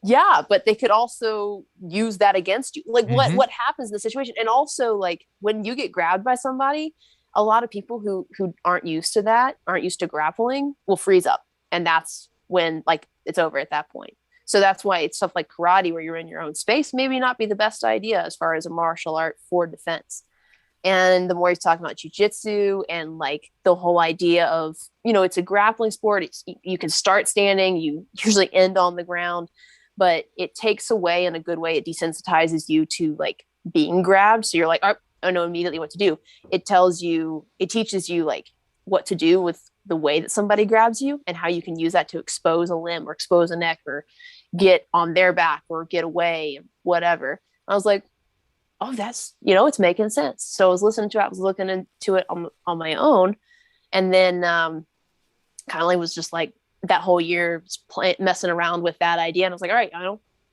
Yeah, but they could also use that against you. Like what happens in the situation? And also like when you get grabbed by somebody, a lot of people who aren't used to that, aren't used to grappling, will freeze up. And that's when like it's over at that point. So that's why it's stuff like karate where you're in your own space, maybe not be the best idea as far as a martial art for defense. And the more he's talking about jujitsu and like the whole idea of, it's a grappling sport. You can start standing, you usually end on the ground, but it takes away in a good way. It desensitizes you to like being grabbed. So you're like, oh, I know immediately what to do. It teaches you like what to do with the way that somebody grabs you and how you can use that to expose a limb or expose a neck or get on their back or get away, whatever. I was like, oh, that's, it's making sense. So I was listening to it. I was looking into it on my own. And then kind of like was just like that whole year messing around with that idea. And I was like, all right,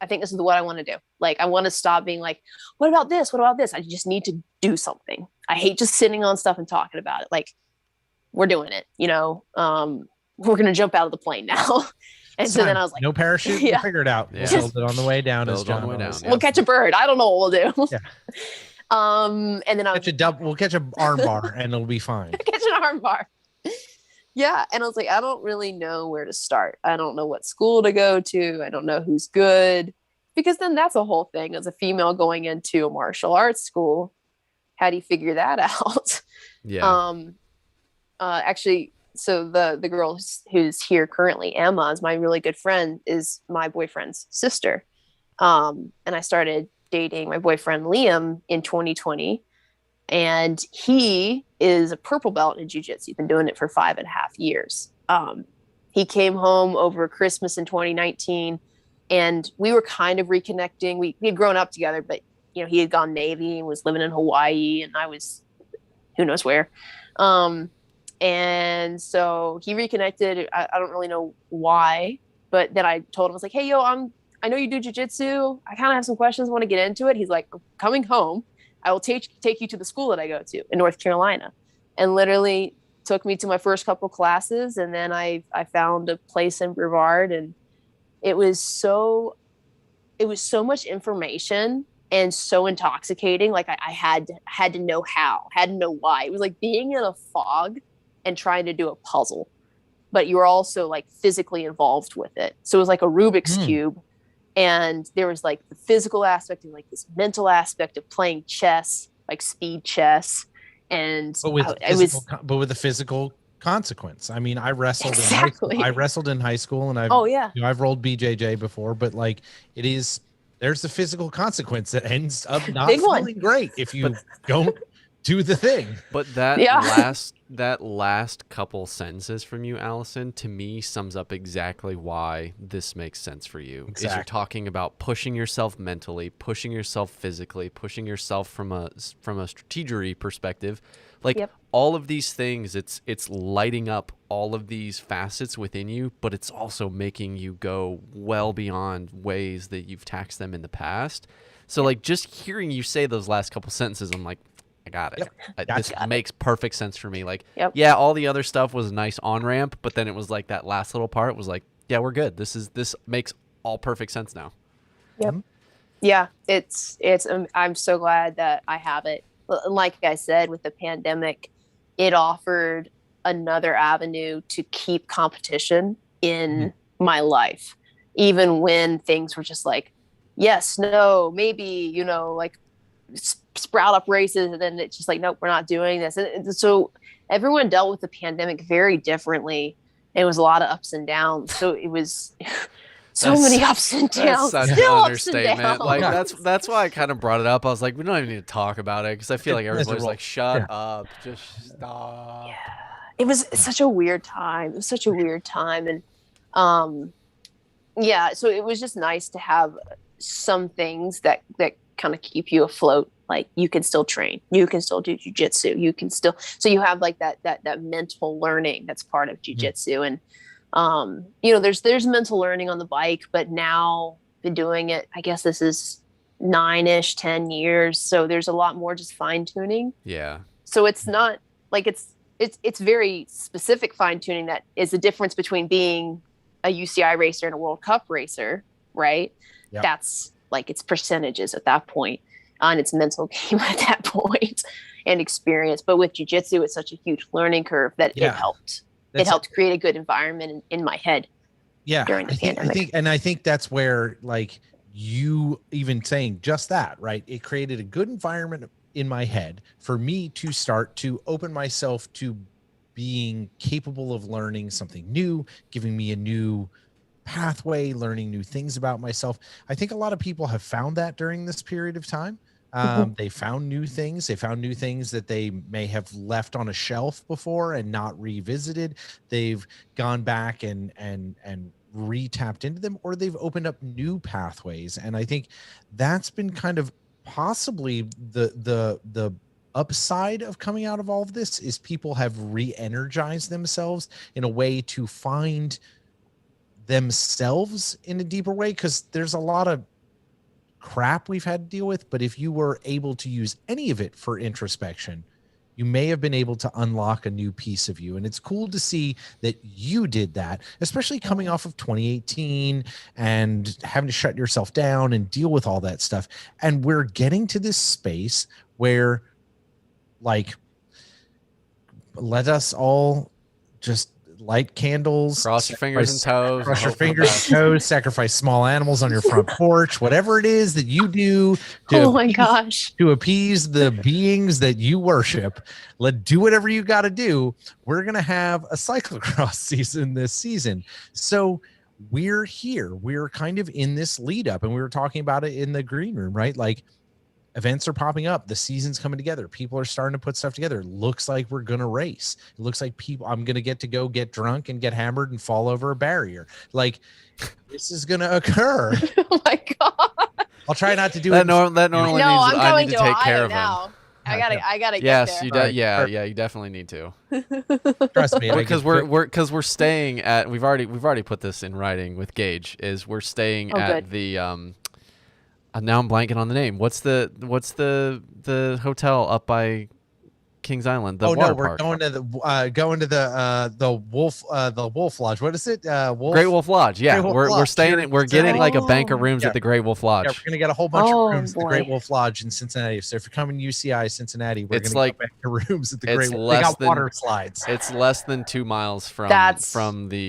I think this is what I want to do. Like, I want to stop being like, what about this? What about this? I just need to do something. I hate just sitting on stuff and talking about it. Like, we're doing it, we're going to jump out of the plane now. And so then I was like, no parachute. We'll figure it out. Yeah. We'll build it on the way down. We'll catch a bird. I don't know what we'll do. Yeah. And then we'll catch an arm bar and it'll be fine. Catch an arm bar. Yeah. And I was like, I don't really know where to start. I don't know what school to go to. I don't know who's good, because then that's a whole thing as a female going into a martial arts school. How do you figure that out? Yeah. Actually, so the girl who's here currently, Emma, is my really good friend, is my boyfriend's sister. And I started dating my boyfriend Liam in 2020, and he is a purple belt in jiu-jitsu. He's been doing it for 5.5 years. He came home over Christmas in 2019, and we were kind of reconnecting. We had grown up together, but he had gone Navy and was living in Hawaii, and I was who knows where. And so he reconnected. I don't really know why, but then I told him, I was like, hey, I know you do jujitsu. I kind of have some questions. I want to get into it. He's like, coming home, I will take you to the school that I go to in North Carolina. And literally took me to my first couple classes. And then I found a place in Brevard, and it was so much information and so intoxicating. Like I had to know how, had to know why. It was like being in a fog and trying to do a puzzle, but you were also like physically involved with it. So it was like a Rubik's cube, And there was like the physical aspect and like this mental aspect of playing chess, like speed chess. And but with a physical consequence. I mean, I wrestled in high school. I wrestled in high school, and I've rolled BJJ before, but like there's the physical consequence that ends up not feeling great if you don't do the thing. But that last couple sentences from you, Allison, to me sums up exactly why this makes sense for you. Exactly. Is you're talking about pushing yourself mentally, pushing yourself physically, pushing yourself from a strategery perspective. Like all of these things, it's lighting up all of these facets within you, but it's also making you go well beyond ways that you've taxed them in the past. So like just hearing you say those last couple sentences, I'm like, I got it. This makes perfect sense for me. Like, yeah, all the other stuff was a nice on-ramp, but then it was like that last little part was like, yeah, we're good. This makes all perfect sense now. Yep. Yeah, it's I'm so glad that I have it. Like I said, with the pandemic, it offered another avenue to keep competition in my life, even when things were just like, yes, no, maybe, like sprout up races, and then it's just like, nope, we're not doing this. And so everyone dealt with the pandemic very differently. It was a lot of ups and downs. So it was many ups and downs. That's such an understatement. Like that's why I kind of brought it up. I was like, we don't even need to talk about it because I feel like everybody's like, shut up, just stop. Yeah. It was such a weird time. It was such a weird time, and so it was just nice to have some things that kind of keep you afloat. Like you can still train, you can still do jujitsu, you can still, so you have like that mental learning that's part of jujitsu. And there's mental learning on the bike, but now been doing it, I guess this is 9-ish, 10 years. So there's a lot more just fine tuning. Yeah. So it's not like it's very specific fine tuning that is the difference between being a UCI racer and a World Cup racer, right? Yep. That's like it's percentages at that point on its mental game at that point and experience. But with jiu-jitsu, it's such a huge learning curve that it helped. It helped create a good environment in my head. Yeah, during the pandemic. I think that's where like you even saying just that, right? It created a good environment in my head for me to start to open myself to being capable of learning something new, giving me a new pathway, learning new things about myself. I think a lot of people have found that during this period of time. They found new things. They found new things that they may have left on a shelf before and not revisited. They've gone back and re-tapped into them, or they've opened up new pathways. And I think that's been kind of possibly the upside of coming out of all of this is people have re-energized themselves in a way to find themselves in a deeper way, because there's a lot of crap we've had to deal with, but if you were able to use any of it for introspection, you may have been able to unlock a new piece of you. And it's cool to see that you did that, especially coming off of 2018 and having to shut yourself down and deal with all that stuff. And we're getting to this space where, like, let us all just light candles, cross your fingers and toes, sacrifice small animals on your front porch, whatever it is that you do to appease the beings that you worship. Do whatever you got to do. We're going to have a cyclocross season this season. So we're here. We're kind of in this lead up, and we were talking about it in the green room, right? Like, events are popping up. The season's coming together. People are starting to put stuff together. It looks like we're going to race. It looks like I'm going to go get drunk and get hammered and fall over a barrier. Like, this is going to occur. Oh my God. I'll try not to do that. That normally means I need to take care of now. him. I gotta yes, get there. Yeah, you definitely need to. Trust me, because we're staying at. We've already put this in writing with Gage. Is we're staying at the now I'm blanking on the name. What's the hotel up by Kings Island. Oh no, water we're park. going to the Wolf Lodge. What is it? Great Wolf Lodge. Yeah, we're staying. We're getting like a bank of rooms Yeah. at the Great Wolf Lodge. Yeah, we're gonna get a whole bunch of rooms at the boy. Great Wolf Lodge in Cincinnati. So if you're coming to UCI Cincinnati, we're It's gonna like- go back to rooms at the it's Great Wolf. less They got than- water slides. It's less than 2 miles from That's the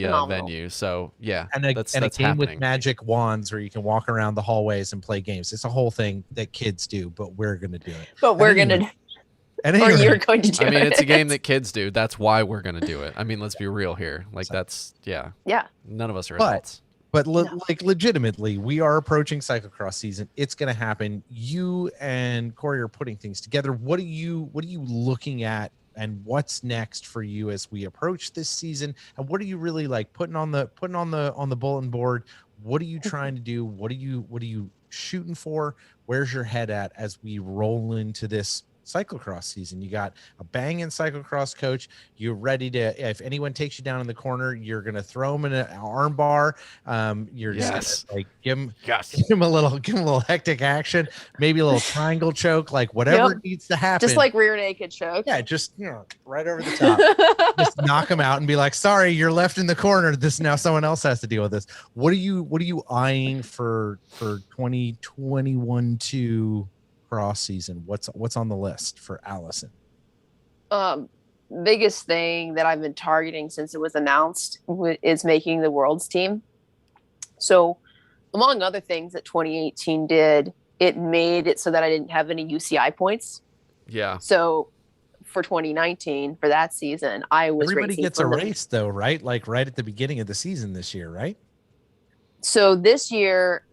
phenomenal. venue. So yeah, And a that's game happening. with magic wands where you can walk around the hallways and play games. It's a whole thing that kids do, but we're gonna do it. But we're Anyway. gonna, And or anyway, you're going to do it. I mean, it's a game that kids do. That's why we're gonna do it. I mean, let's be real here. Like that's yeah. Yeah. None of us are But- adults. But No. like legitimately, we are approaching cyclocross season. It's going to happen. You and Corey are putting things together. What are you looking at, and what's next for you as we approach this season? And what are you really like putting on the bulletin board? What are you trying to do? What are you shooting for? Where's your head at as we roll into this cyclocross season? You got a banging cyclocross coach. You're ready to, if anyone takes you down in the corner, you're going to throw them in an arm bar. You're just Yes. gonna, like give Yes. him a little hectic action, maybe a little triangle choke, like whatever Yep. needs to happen. Just like rear naked choke. yeah, just right over the top. Just knock him out and be like, sorry, you're left in the corner. This now someone else has to deal with this. What are you eyeing for 2021 to cross season? What's on the list for Allison? Biggest thing that I've been targeting since it was announced is making the world's team. So among other things that 2018 did, it made it so that I didn't have any UCI points. Yeah. So for 2019, for that season, I was Everybody racing gets a for the- race though, right? Like right at the beginning of the season this year, right? So this year,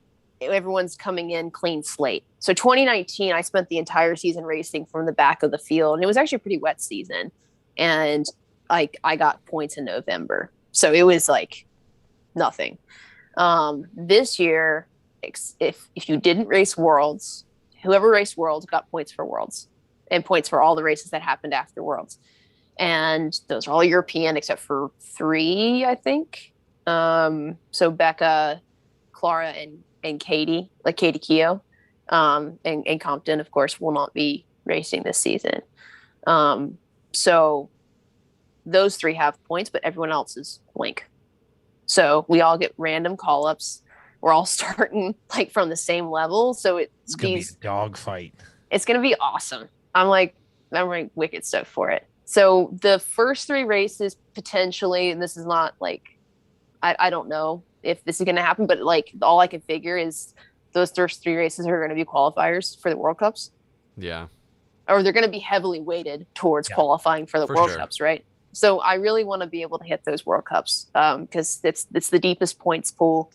everyone's coming in clean slate. So 2019, I spent the entire season racing from the back of the field, and it was actually a pretty wet season. And like I got points in November, so it was like nothing. This year, if you didn't race Worlds, whoever raced Worlds got points for Worlds and points for all the races that happened after Worlds. And those are all European except for 3, I think. So Becca, Clara, and Katie, like Katie Keogh, and Compton, of course, will not be racing this season. So those 3 have points, but everyone else is blank. So we all get random call-ups. We're all starting like from the same level. So It's gonna be a dog fight. it's gonna be awesome. I'm like wicked stoked for it. So the first 3 races potentially, and this is not like I don't know if this is gonna happen, but like all I can figure is those first 3 races are gonna be qualifiers for the World Cups. Yeah. Or they're gonna be heavily weighted towards Yeah. qualifying for the For World sure. Cups, right? So I really want to be able to hit those World Cups because it's the deepest points pool.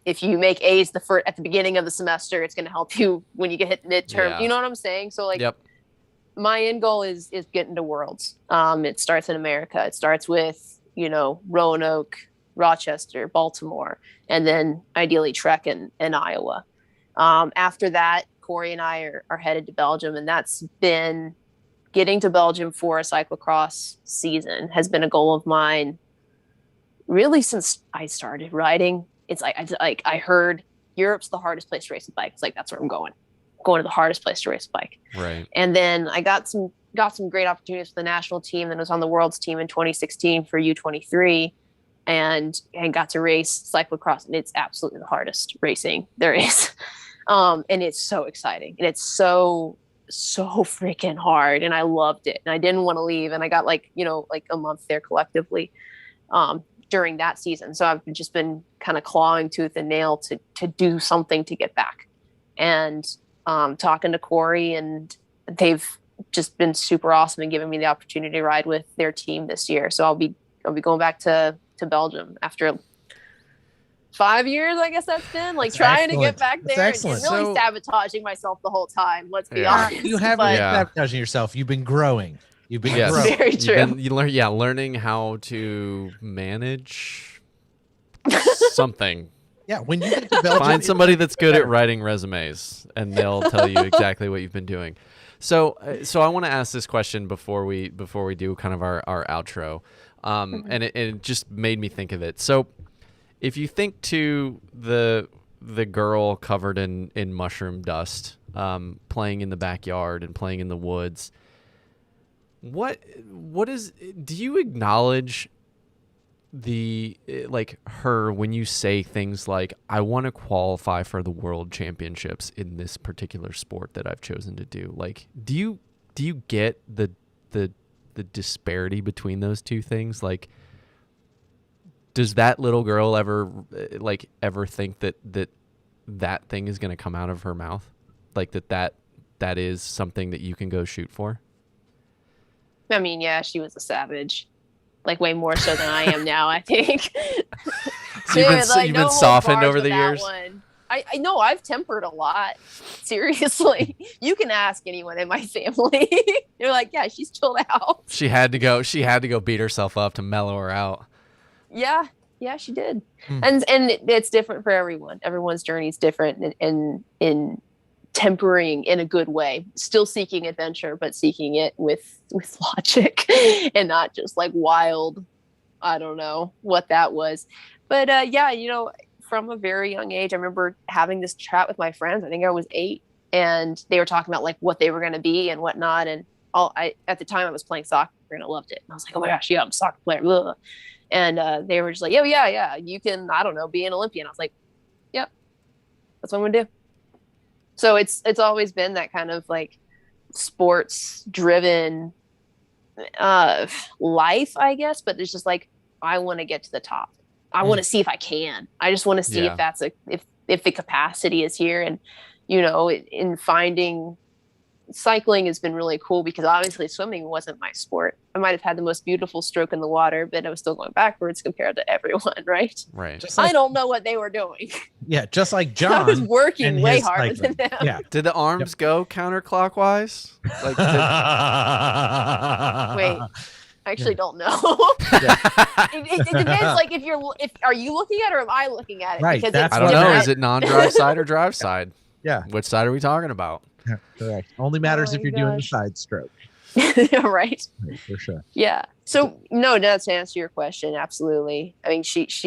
If you make A's at the beginning of the semester, it's going to help you when you get hit midterm. Yeah. You know what I'm saying? So like, Yep. my end goal is getting to Worlds. It starts in America. It starts with Roanoke, Rochester, Baltimore, and then ideally Trek and Iowa. After that, Corey and I are headed to Belgium, and that's been getting to Belgium for a cyclocross season has been a goal of mine really since I started riding. It's like I heard Europe's the hardest place to race a bike. It's like, that's where I'm going to the hardest place to race a bike. Right. And then I got some great opportunities for the national team. Then I was on the world's team in 2016 for U23 and got to race cyclocross. And it's absolutely the hardest racing there is. And it's so exciting. And it's so freaking hard. And I loved it. And I didn't want to leave. And I got like a month there collectively during that season. So I've just been kind of clawing tooth and nail to do something to get back. And talking to Corey, and they've just been super awesome and giving me the opportunity to ride with their team this year. So I'll be going back to Belgium after 5 years, I guess that's been like That's trying excellent. to get back That's there and excellent. really So- sabotaging myself the whole time. Let's be Yeah. honest. You haven't But- been sabotaging yourself. You've been growing. You've been Yes. growing. Very true. You learn, learning how to manage something. Yeah, when you get to Belgium, Find somebody that's good at better. writing resumes, and they'll tell you exactly what you've been doing. So I want to ask this question before we do kind of our outro, and it just made me think of it. So, if you think to the girl covered in mushroom dust, playing in the backyard and playing in the woods, What is, do you acknowledge the, like, her when you say things like, I want to qualify for the world championships in this particular sport that I've chosen to do? Like, do you get the disparity between those two things? Like, does that little girl ever think that thing is going to come out of her mouth? Like that is something that you can go shoot for? I mean, yeah, she was a savage, like way more so than I am now, I think. So you've been softened over the years? I know I've tempered a lot. Seriously. You can ask anyone in my family. You're like, yeah, she's chilled out. She had to go beat herself up to mellow her out. Yeah, she did. And it's different for everyone. Everyone's journey is different in tempering in a good way, still seeking adventure, but seeking it with logic and not just like wild. I don't know what that was, but yeah, from a very young age, I remember having this chat with my friends. I think I was 8, and they were talking about like what they were going to be and whatnot. And at the time I was playing soccer and I loved it. And I was like, oh my gosh, yeah, I'm a soccer player. Blah. And they were just like, oh yeah, you can, I don't know, be an Olympian. I was like, yep, that's what I'm gonna do. So it's always been that kind of like sports driven life, I guess. But it's just like, I want to get to the top. I want to see if I can. I just want to see if that's if the capacity is here. And, in finding cycling has been really cool because obviously swimming wasn't my sport. I might have had the most beautiful stroke in the water, but I was still going backwards compared to everyone, right? Right. I don't know what they were doing. Yeah, just like John. I was working way harder than them. Yeah. Did the arms go counterclockwise? Like, wait, I actually don't know. It depends. Like if are you looking at it or am I looking at it? Right. Because I don't know. Is it non-drive side or drive side? Yeah. Which side are we talking about? Yeah, correct. Only matters if you're doing the side stroke. Right. For sure. Yeah. So no, to answer your question, absolutely. I mean, she's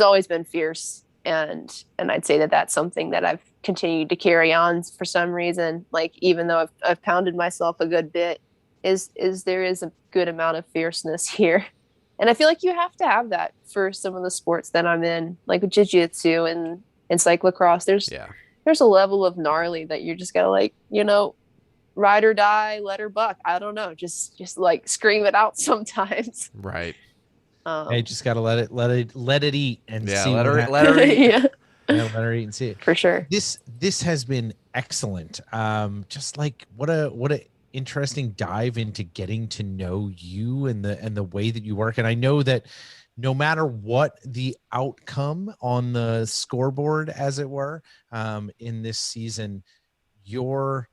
always been fierce, and I'd say that that's something that I've continued to carry on for some reason. Like, even though I've pounded myself a good bit, there is a good amount of fierceness here. And I feel like you have to have that for some of the sports that I'm in, like with jiu-jitsu and cyclocross. There's a level of gnarly that you just gotta, like, ride or die, let her buck. I don't know, just like scream it out sometimes. Right. Hey, just gotta let it eat and see. Let her eat. Yeah, let her eat and see it for sure. This has been excellent. Just like what a interesting dive into getting to know you and the way that you work. And I know that no matter what the outcome on the scoreboard, as it were, in this season, you're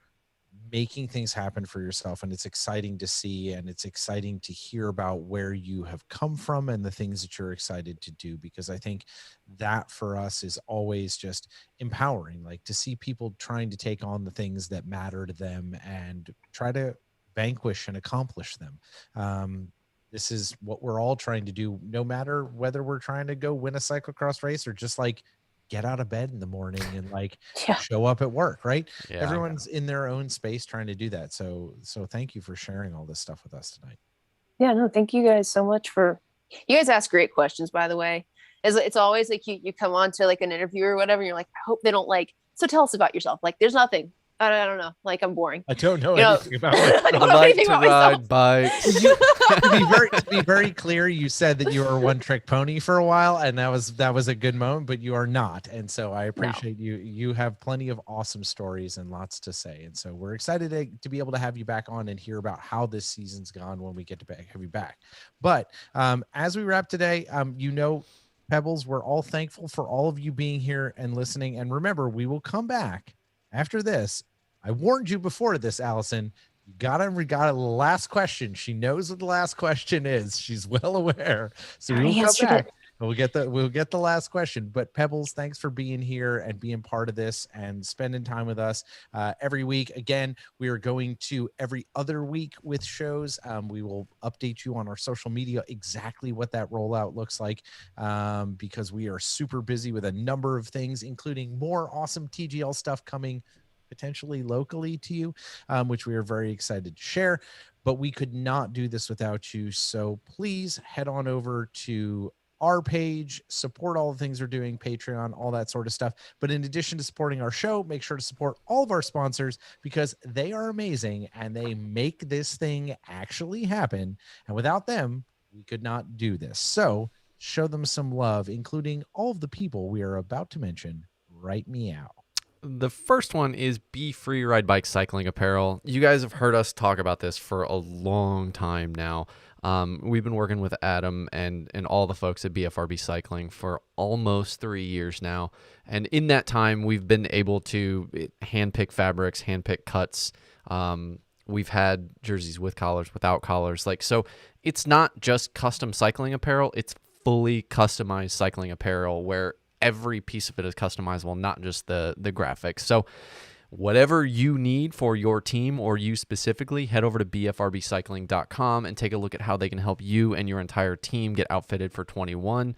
making things happen for yourself, and it's exciting to see, and it's exciting to hear about where you have come from and the things that you're excited to do, because I think that for us is always just empowering, like to see people trying to take on the things that matter to them and try to vanquish and accomplish them. This is what we're all trying to do, no matter whether we're trying to go win a cyclocross race or just like get out of bed in the morning and like show up at work, right? Yeah. Everyone's in their own space trying to do that. So thank you for sharing all this stuff with us tonight. Yeah, no, thank you guys so much you guys ask great questions, by the way. It's always like you come on to like an interview or whatever, and you're like, I hope they don't so tell us about yourself. Like, there's nothing. I don't know. Like, I'm boring. I don't know anything about it. I don't know anything about ride bikes. To be very clear, you said that you were a one-trick pony for a while, and that was a good moment, but you are not. And so I appreciate you. You have plenty of awesome stories and lots to say. And so we're excited to be able to have you back on and hear about how this season's gone when we get to have you back. But as we wrap today, Pebbles, we're all thankful for all of you being here and listening. And remember, we will come back after this. I warned you before this, Allison. You got the last question. She knows what the last question is. She's well aware. So we'll come back. We'll get the last question. But Pebbles, thanks for being here and being part of this and spending time with us every week. Again, we are going to every other week with shows. We will update you on our social media exactly what that rollout looks like, because we are super busy with a number of things, including more awesome TGL stuff coming potentially locally to you, which we are very excited to share. But we could not do this without you. So please head on over to our page, support all the things we're doing, Patreon, all that sort of stuff. But in addition to supporting our show, make sure to support all of our sponsors because they are amazing and they make this thing actually happen. And without them, we could not do this. So show them some love, including all of the people we are about to mention right meow. The first one is Be Free Ride Bike Cycling Apparel. You guys have heard us talk about this for a long time now. We've been working with Adam and all the folks at BFRB Cycling for almost 3 years now. And in that time, we've been able to handpick fabrics, handpick cuts. We've had jerseys with collars, without collars. So it's not just custom cycling apparel. It's fully customized cycling apparel where every piece of it is customizable, not just the graphics. So whatever you need for your team or you specifically, head over to bfrbcycling.com and take a look at how they can help you and your entire team get outfitted for 21,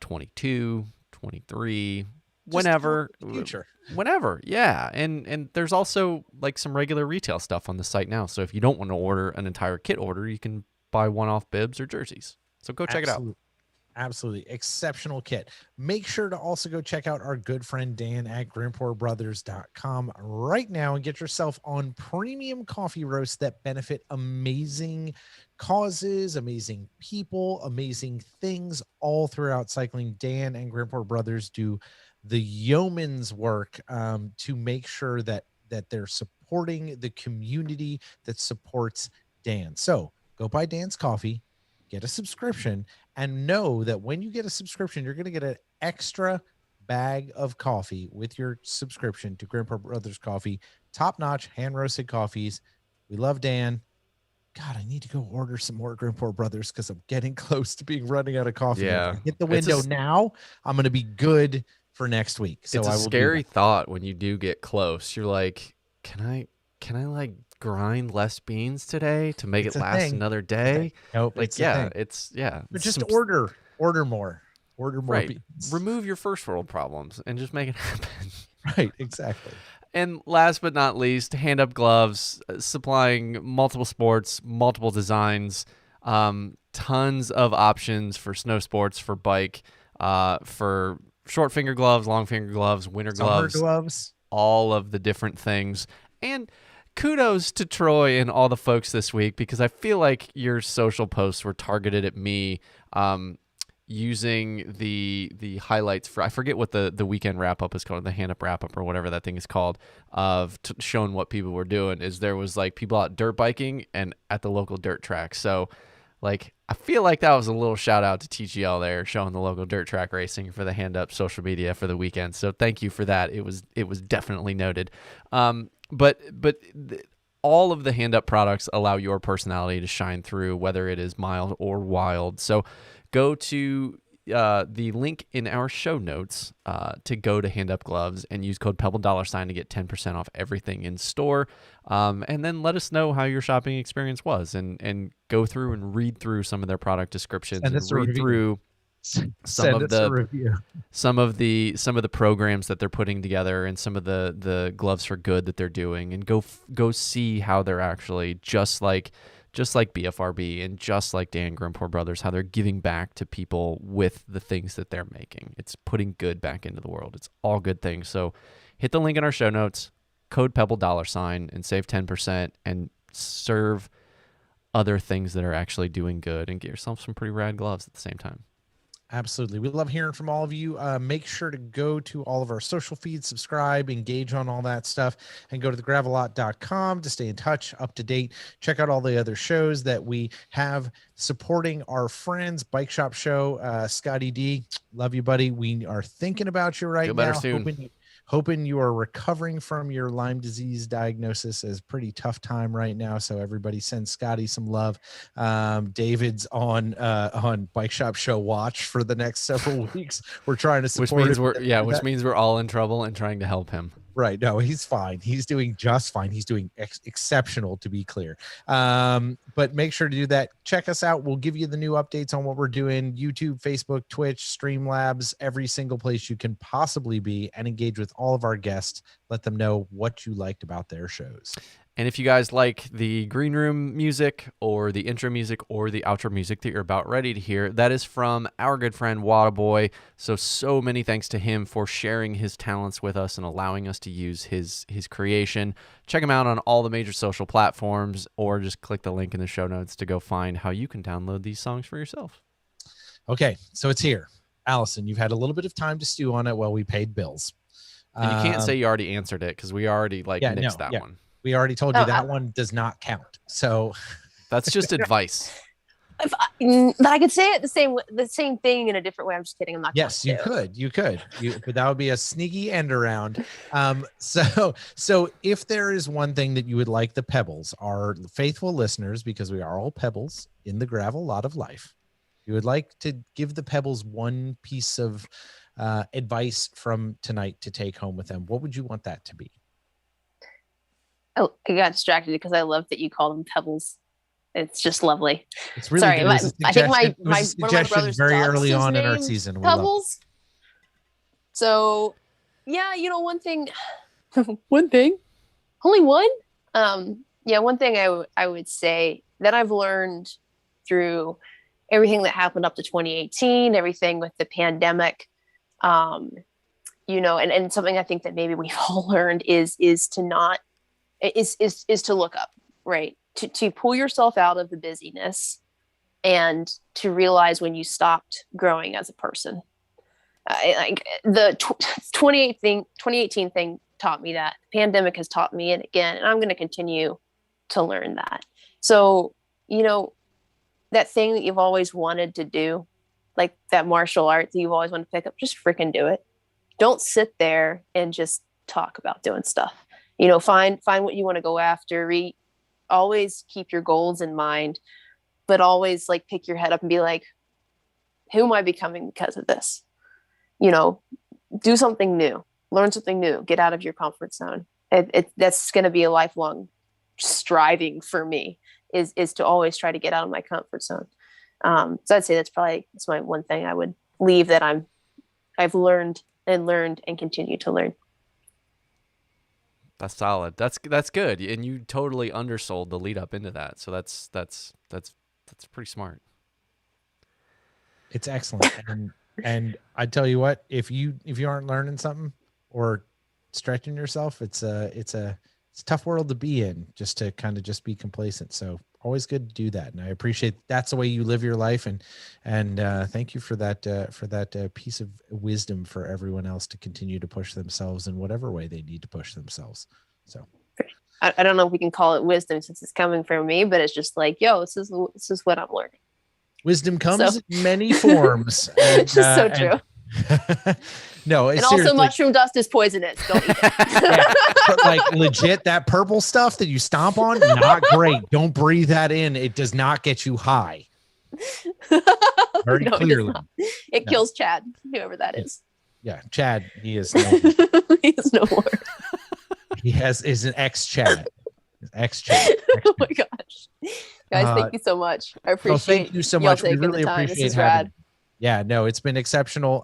22, 23, whenever. Future. Whenever, yeah. And there's also like some regular retail stuff on the site now. So if you don't want to order an entire kit order, you can buy one-off bibs or jerseys. So go check it out. Absolutely exceptional kit. Make sure to also go check out our good friend Dan at grandpoorbrothers.com right now and get yourself on premium coffee roasts that benefit amazing causes, amazing people, amazing things all throughout cycling. Dan and Grandpoor Brothers do the yeoman's work to make sure that they're supporting the community that supports Dan. So go buy Dan's coffee, get a subscription, and know that when you get a subscription, you're going to get an extra bag of coffee with your subscription to Grandpa Brothers Coffee. Top-notch, hand-roasted coffees. We love Dan. God, I need to go order some more Grandpa Brothers because I'm getting close to being running out of coffee. Yeah. If I hit the window now, I'm going to be good for next week. So it's a scary thought when you do get close. You're like, can I like grind less beans today to make it last another day? Nope. Like, But just order more right. beans. Remove your first world problems and just make it happen. Right. Exactly. And last but not least, Hand Up Gloves, supplying multiple sports, multiple designs, tons of options for snow sports, for bike, for short finger gloves, long finger gloves, winter gloves, all of the different things. And kudos to Troy and all the folks this week, because I feel like your social posts were targeted at me, using the highlights for, I forget what the weekend wrap up is called, the Hand Up wrap up or whatever that thing is called, of showing what people were doing. Is there was like people out dirt biking and at the local dirt track. So like, I feel like that was a little shout out to TGL there, showing the local dirt track racing for the Hand Up social media for the weekend. So thank you for that. It was definitely noted. But all of the Hand Up products allow your personality to shine through, whether it is mild or wild. So go to the link in our show notes to go to Hand Up Gloves and use code Pebble $sign to get 10% off everything in store. And then let us know how your shopping experience was, and go through and read through some of their product descriptions and read through some of the programs that they're putting together and some of the gloves for good that they're doing, and go see how they're actually just like BFRB and just like Dan Grimpour Brothers, how they're giving back to people with the things that they're making. It's putting good back into the world. It's all good things. So hit the link in our show notes, code Pebble $sign, and save 10% and serve other things that are actually doing good, and get yourself some pretty rad gloves at the same time. Absolutely. We love hearing from all of you. Make sure to go to all of our social feeds, subscribe, engage on all that stuff, and go to thegravelot.com to stay in touch, up to date. Check out all the other shows that we have supporting our friends. Bike Shop Show, Scotty D, love you, buddy. We are thinking about you right now. Feel better soon. Hoping you are recovering from your Lyme disease diagnosis. Is a pretty tough time right now. So everybody send Scotty some love. David's on Bike Shop Show watch for the next several weeks. We're trying to support which means we're all in trouble and trying to help him. Right. No, he's fine. He's doing just fine. He's doing exceptional, to be clear. But make sure to do that. Check us out. We'll give you the new updates on what we're doing. YouTube, Facebook, Twitch, Streamlabs, every single place you can possibly be, and engage with all of our guests let them know what you liked about their shows. And if you guys like the green room music or the intro music or the outro music that you're about ready to hear, that is from our good friend Wadaboy. So many thanks to him for sharing his talents with us and allowing us to use his creation. Check him out on all the major social platforms, or just click the link in the show notes to go find how you can download these songs for yourself. Okay, so it's here. Allison, you've had a little bit of time to stew on it while we paid bills. And you can't say you already answered it because we already nixed that one. We already told you that one does not count. So that's just advice. But I could say it the same thing in a different way. I'm just kidding. I'm not. Yes, you could. But that would be a sneaky end around. So if there is one thing that you would like the Pebbles, our faithful listeners, because we are all Pebbles in the gravel lot of life, you would like to give the Pebbles one piece of advice from tonight to take home with them, what would you want that to be? Oh, I got distracted because I love that you call them Pebbles. It's just lovely. It's really sorry. I think my one of my brother's very dogs early is on in our named season. Pebbles. So, yeah, one thing, only one. One thing I would say that I've learned through everything that happened up to 2018, everything with the pandemic, and something I think that maybe we've all learned is to look up, right? To pull yourself out of the busyness and to realize when you stopped growing as a person. The 2018 thing taught me that. The pandemic has taught me it again, and I'm going to continue to learn that. So, that thing that you've always wanted to do, like that martial art that you've always wanted to pick up, just freaking do it. Don't sit there and just talk about doing stuff. Find what you want to go after. Always keep your goals in mind, but always pick your head up and be like, who am I becoming because of this? Do something new, learn something new, get out of your comfort zone. That's going to be a lifelong striving for me is to always try to get out of my comfort zone. So I'd say that's my one thing I would leave that I've learned and continue to learn. That's solid. That's good. And you totally undersold the lead up into that. So that's pretty smart. It's excellent. And I tell you what, if you aren't learning something or stretching yourself, it's a tough world to be in, just to kind of just be complacent. So always good to do that. And I appreciate that's the way you live your life. And thank you for that piece of wisdom for everyone else to continue to push themselves in whatever way they need to push themselves. So I don't know if we can call it wisdom since it's coming from me, but it's just like, this is what I'm learning. Wisdom comes in many forms. And, so true. No, and also mushroom dust is poisonous. Don't eat it. But legit, that purple stuff that you stomp on, not great. Don't breathe that in. It does not get you high. Very clearly. It kills Chad, whoever that is. Yeah, Chad. He is. He is no more. He is an ex-Chad. Ex-Chad. Oh my gosh, guys! Thank you so much. I appreciate. Thank you so much. We really appreciate having you. Rad. Yeah, no, it's been exceptional.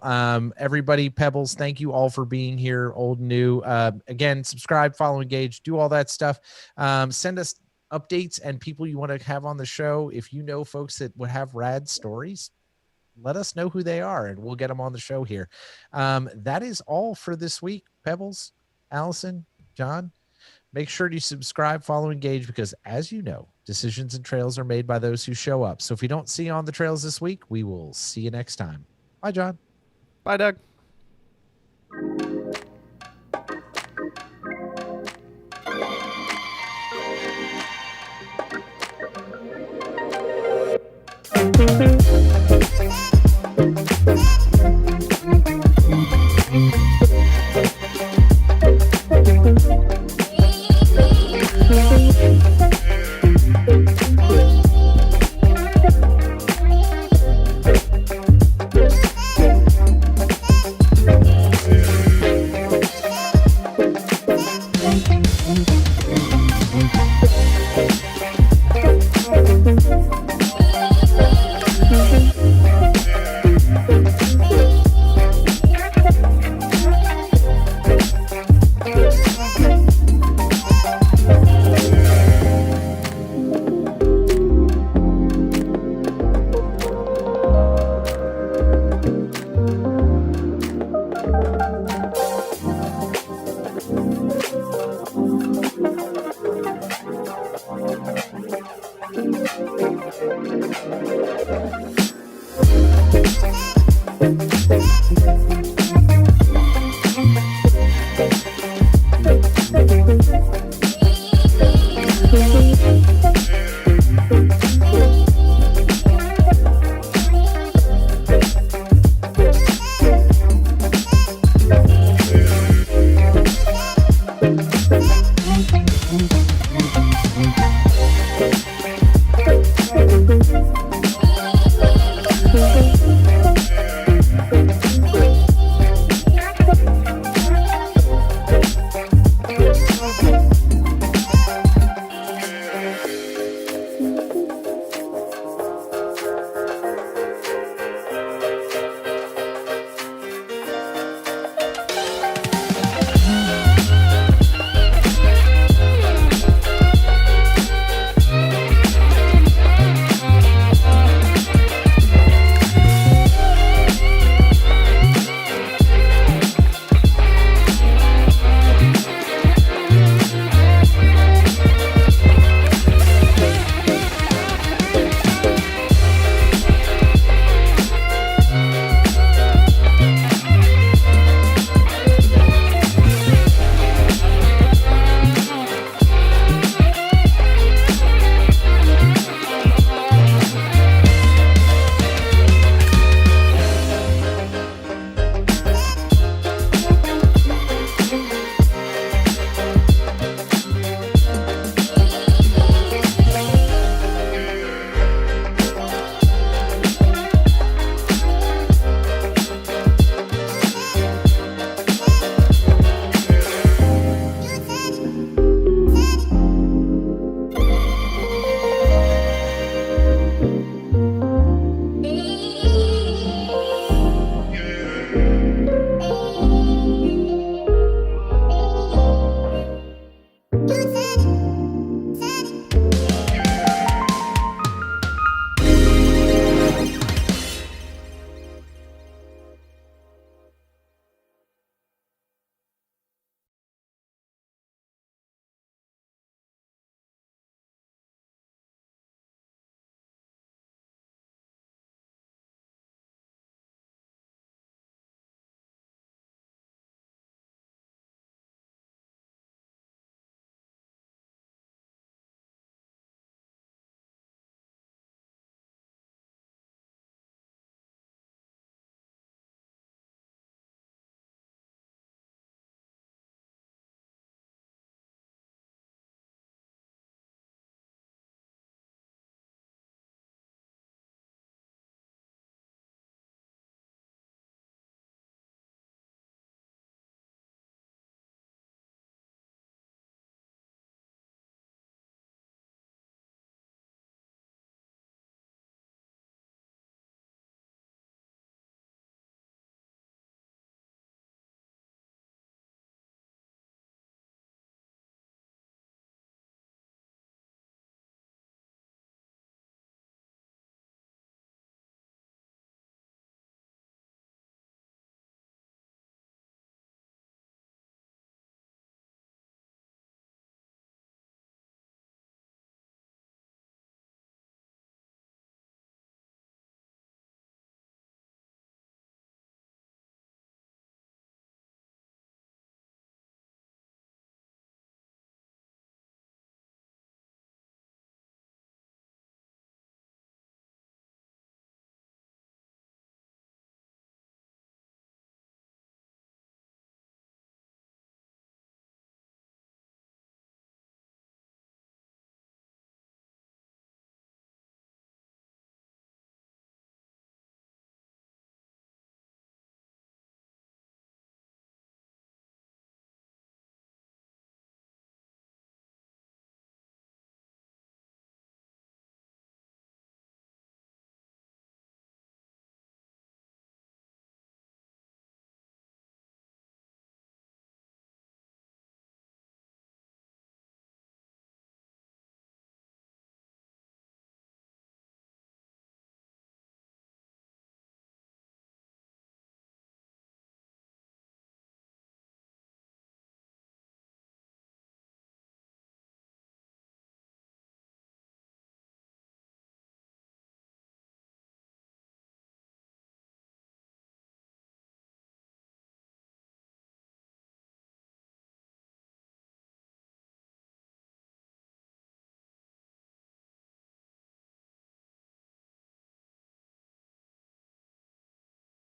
Everybody, Pebbles, thank you all for being here, old and new. Again, subscribe, follow, engage, do all that stuff. Send us updates and people you want to have on the show. If you know folks that would have rad stories, let us know who they are and we'll get them on the show here. That is all for this week. Pebbles, Allison, John, make sure to subscribe, follow, engage, because as you know, decisions and trails are made by those who show up. So if you don't see you on the trails this week, we will see you next time. Bye, John. Bye, Doug.